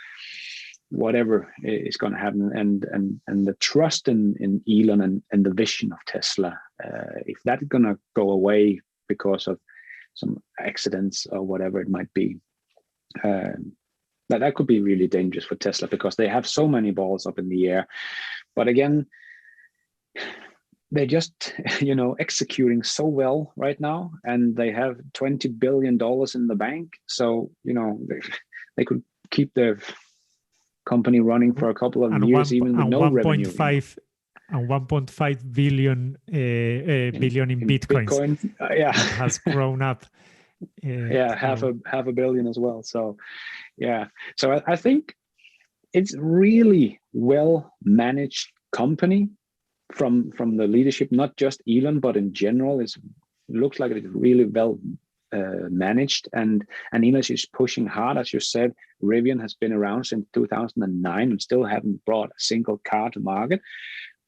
whatever is going to happen, and the trust in Elon and the vision of Tesla, if that's going to go away because of some accidents or whatever it might be, that could be really dangerous for Tesla, because they have so many balls up in the air. But again, they're just, executing so well right now, and they have $20 billion in the bank. So, they could keep their company running for a couple of years, even with no revenue. And 1.5 billion billion in bitcoins. Bitcoin, that has grown up. Half a billion as well. So, So I think it's really well managed company from the leadership, not just Elon, but in general. It looks like it's really well managed, and Elon is pushing hard. As you said, Rivian has been around since 2009 and still haven't brought a single car to market.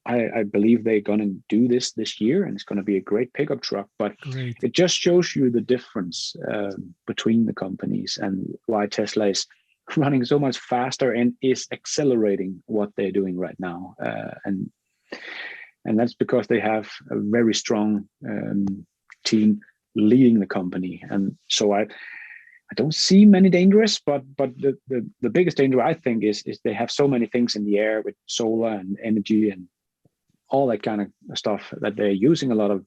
I believe they're going to do this year, and it's going to be a great pickup truck. But it just shows you the difference between the companies, and why Tesla is running so much faster and is accelerating what they're doing right now. And that's because they have a very strong team leading the company. And so I don't see many dangers, but the biggest danger, I think, is they have so many things in the air with solar and energy and all that kind of stuff that they're using a lot of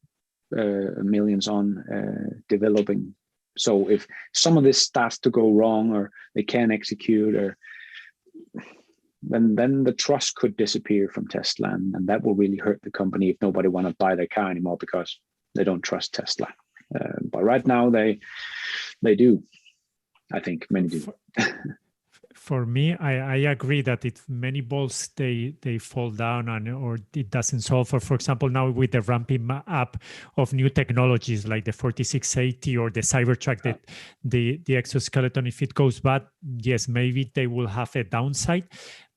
millions on developing. So if some of this starts to go wrong, or they can't execute, or then the trust could disappear from Tesla, and that will really hurt the company if nobody want to buy their car anymore because they don't trust Tesla. But right now they do. I think many do. For me, I agree that if many balls they fall down or it doesn't solve. For example, now with the ramping up of new technologies like the 4680 or the Cybertruck, that the exoskeleton, if it goes bad, yes, maybe they will have a downside.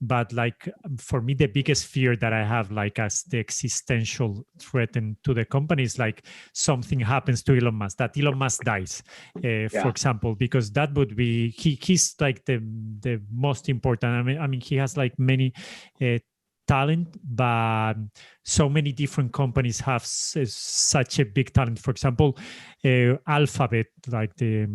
But like for me, the biggest fear that I have, like as the existential threat to the company, is like something happens to Elon Musk, that Elon Musk dies, for example, because that would be he's like the most important. I mean he has like many talent, but so many different companies have such a big talent. For example, Alphabet, like the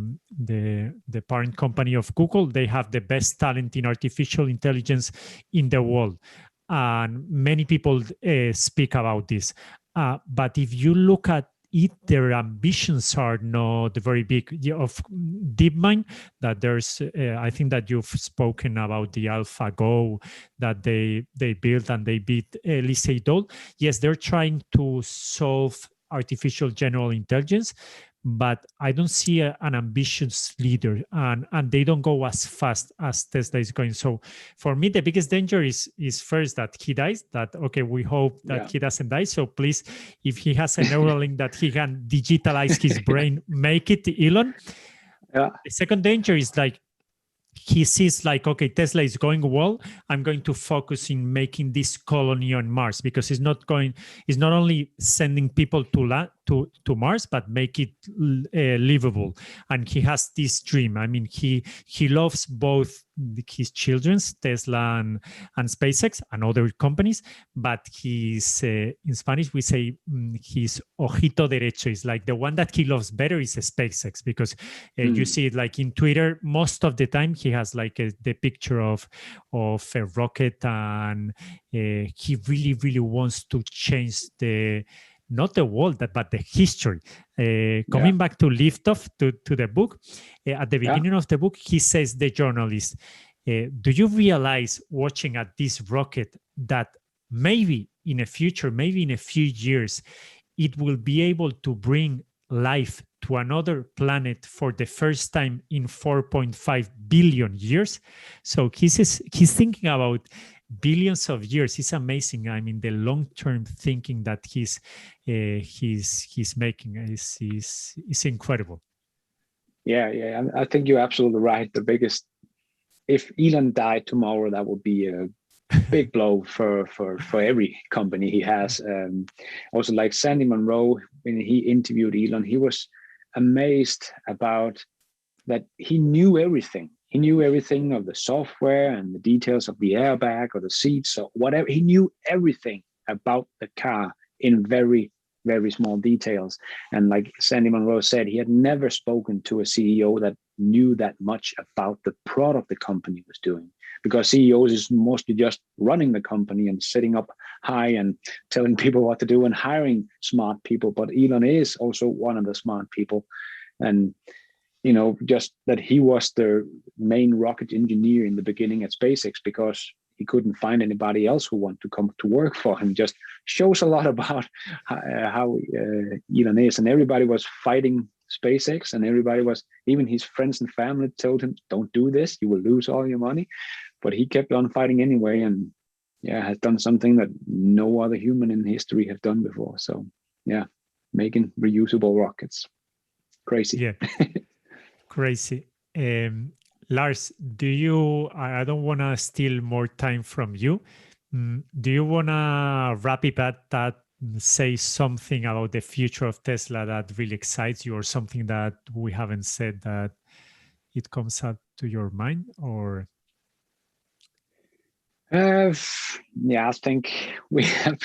parent company of Google, they have the best talent in artificial intelligence in the world, and many people speak about this. But if you look at it, their ambitions are not very big. Of DeepMind, that there's, I think that you've spoken about the AlphaGo that they built and they beat Lee Sedol. Yes, they're trying to solve artificial general intelligence, but I don't see an ambitious leader, and they don't go as fast as Tesla is going. So for me, the biggest danger is first that he dies. That okay, we hope that he doesn't die. So please, if he has a Neuralink that he can digitalize his brain, make it, Elon. The second danger is like he sees like, okay, Tesla is going well. I'm going to focus in making this colony on Mars, because he's not only sending people to Mars, but make it livable. And he has this dream. I mean, he loves both his children's, Tesla and SpaceX and other companies, but he's in Spanish we say his ojito derecho is like the one that he loves better is SpaceX, because you see it like in Twitter most of the time he has like the picture of a rocket, and he really wants to change not the world, but the history. Coming back to Liftoff, to the book, at the beginning of the book, he says, the journalist, do you realize watching at this rocket that maybe in a future, maybe in a few years, it will be able to bring life to another planet for the first time in 4.5 billion years? So he's thinking about billions of years. It's amazing. I mean, the long-term thinking that he's making is incredible. Yeah. I think you're absolutely right. The biggest, if Elon died tomorrow, that would be a big blow for every company he has. Also, like Sandy Munro, when he interviewed Elon, he was amazed about that he knew everything. He knew everything of the software and the details of the airbag or the seats or whatever. He knew everything about the car in very, very small details. And like Sandy Munro said, he had never spoken to a CEO that knew that much about the product the company was doing, because CEOs is mostly just running the company and sitting up high and telling people what to do and hiring smart people. But Elon is also one of the smart people. And just that he was the main rocket engineer in the beginning at SpaceX because he couldn't find anybody else who wanted to come to work for him, just shows a lot about how Elon is. And everybody was fighting SpaceX, and everybody was, even his friends and family told him, don't do this, you will lose all your money. But he kept on fighting anyway, and has done something that no other human in history have done before. So making reusable rockets. Crazy. Yeah. Crazy. Lars, I don't want to steal more time from you. Do you want to wrap it up, that say something about the future of Tesla that really excites you, or something that we haven't said that it comes up to your mind? Or I think we have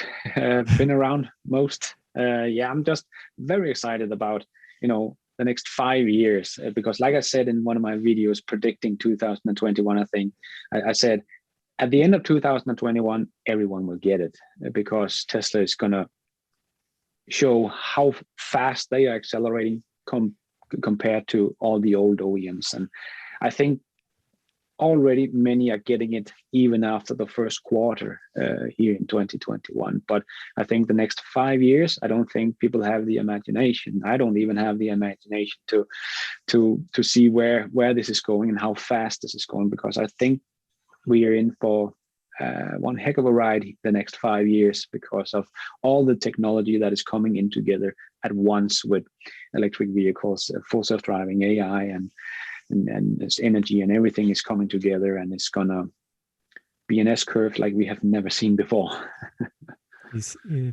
been around most. I'm just very excited about the next 5 years, because like I said in one of my videos predicting 2021, I think I said at the end of 2021 everyone will get it, because Tesla is going to show how fast they are accelerating compared to all the old OEMs. And I think already many are getting it even after the first quarter here in 2021. But I think the next 5 years, I don't think people have the imagination. I don't even have the imagination to see where this is going and how fast this is going, because I think we are in for one heck of a ride the next 5 years, because of all the technology that is coming in together at once with electric vehicles, full self-driving, AI, and this energy, and everything is coming together, and it's gonna be an S-curve like we have never seen before.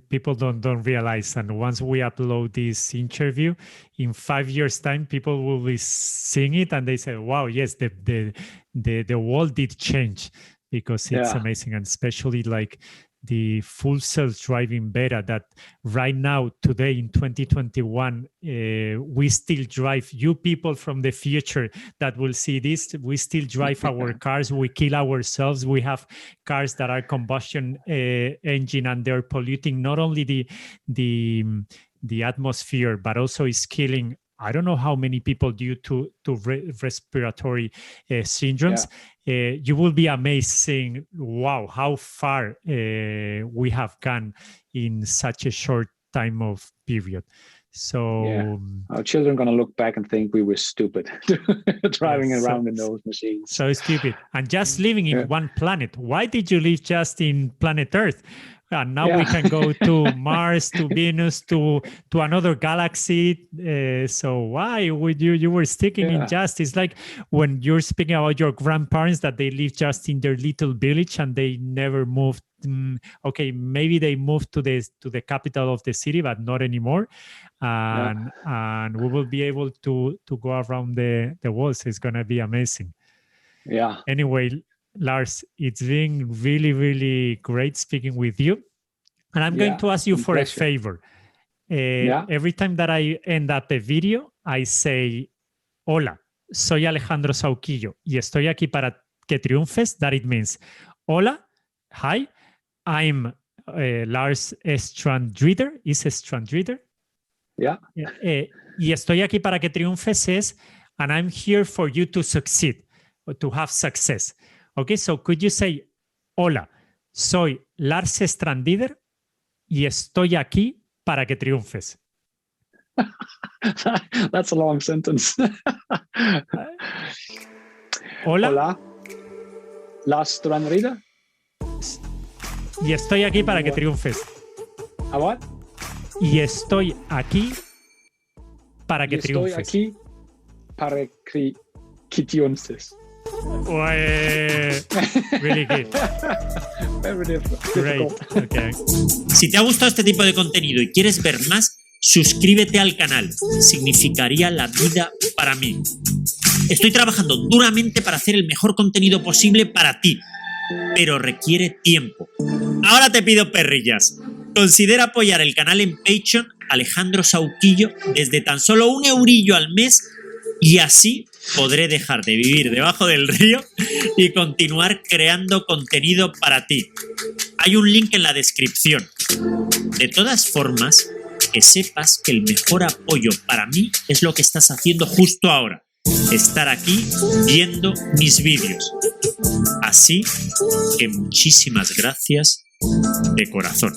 People don't realize, and once we upload this interview, in 5 years' time, people will be seeing it and they say, "Wow, yes, the world did change," because it's amazing, and especially like the full self-driving beta that right now, today in 2021, we still drive. You people from the future that will see this, we still drive our cars. We kill ourselves. We have cars that are combustion engine, and they're polluting not only the atmosphere, but also is killing, I don't know how many people due to respiratory syndromes. You will be amazed seeing, wow, how far we have gone in such a short time of period. So our children are going to look back and think we were stupid driving around in those machines. So stupid. And just living in one planet. Why did you live just in planet Earth? And now we can go to Mars, to Venus, to another galaxy. So why would you were sticking in just? It's like when you're speaking about your grandparents that they live just in their little village and they never moved. Okay, maybe they moved to the capital of the city, but not anymore. And we will be able to go around the world. So it's gonna be amazing. Yeah. Anyway, Lars, it's been really, really great speaking with you. And I'm going to ask you for a favor. Every time that I end up a video, I say, hola, soy Alejandro Sauquillo y estoy aquí para que triunfes. That it means, hola, hi, I'm Lars Strandridder. Is Strandridder? Yeah. Y estoy aquí para que triunfes es, and I'm here for you to succeed, or to have success. Okay, so could you say, hola, soy Lars Strandridder y estoy aquí para que triunfes? That's a long sentence. Hola, Lars Strandridder. Y estoy aquí para que triunfes. ¿A what? Y estoy aquí para que triunfes. Estoy aquí para que triunfes. Really good. Very difficult. Great. Okay. Si te ha gustado este tipo de contenido y quieres ver más, suscríbete al canal. Significaría la vida para mí. Estoy trabajando duramente para hacer el mejor contenido posible para ti, pero requiere tiempo. Ahora te pido perrillas. Considera apoyar el canal en Patreon, Alejandro Sauquillo, desde tan solo €1 al mes, y así podré dejar de vivir debajo del río y continuar creando contenido para ti. Hay un link en la descripción. De todas formas, que sepas que el mejor apoyo para mí es lo que estás haciendo justo ahora. Estar aquí viendo mis vídeos. Así que muchísimas gracias de corazón.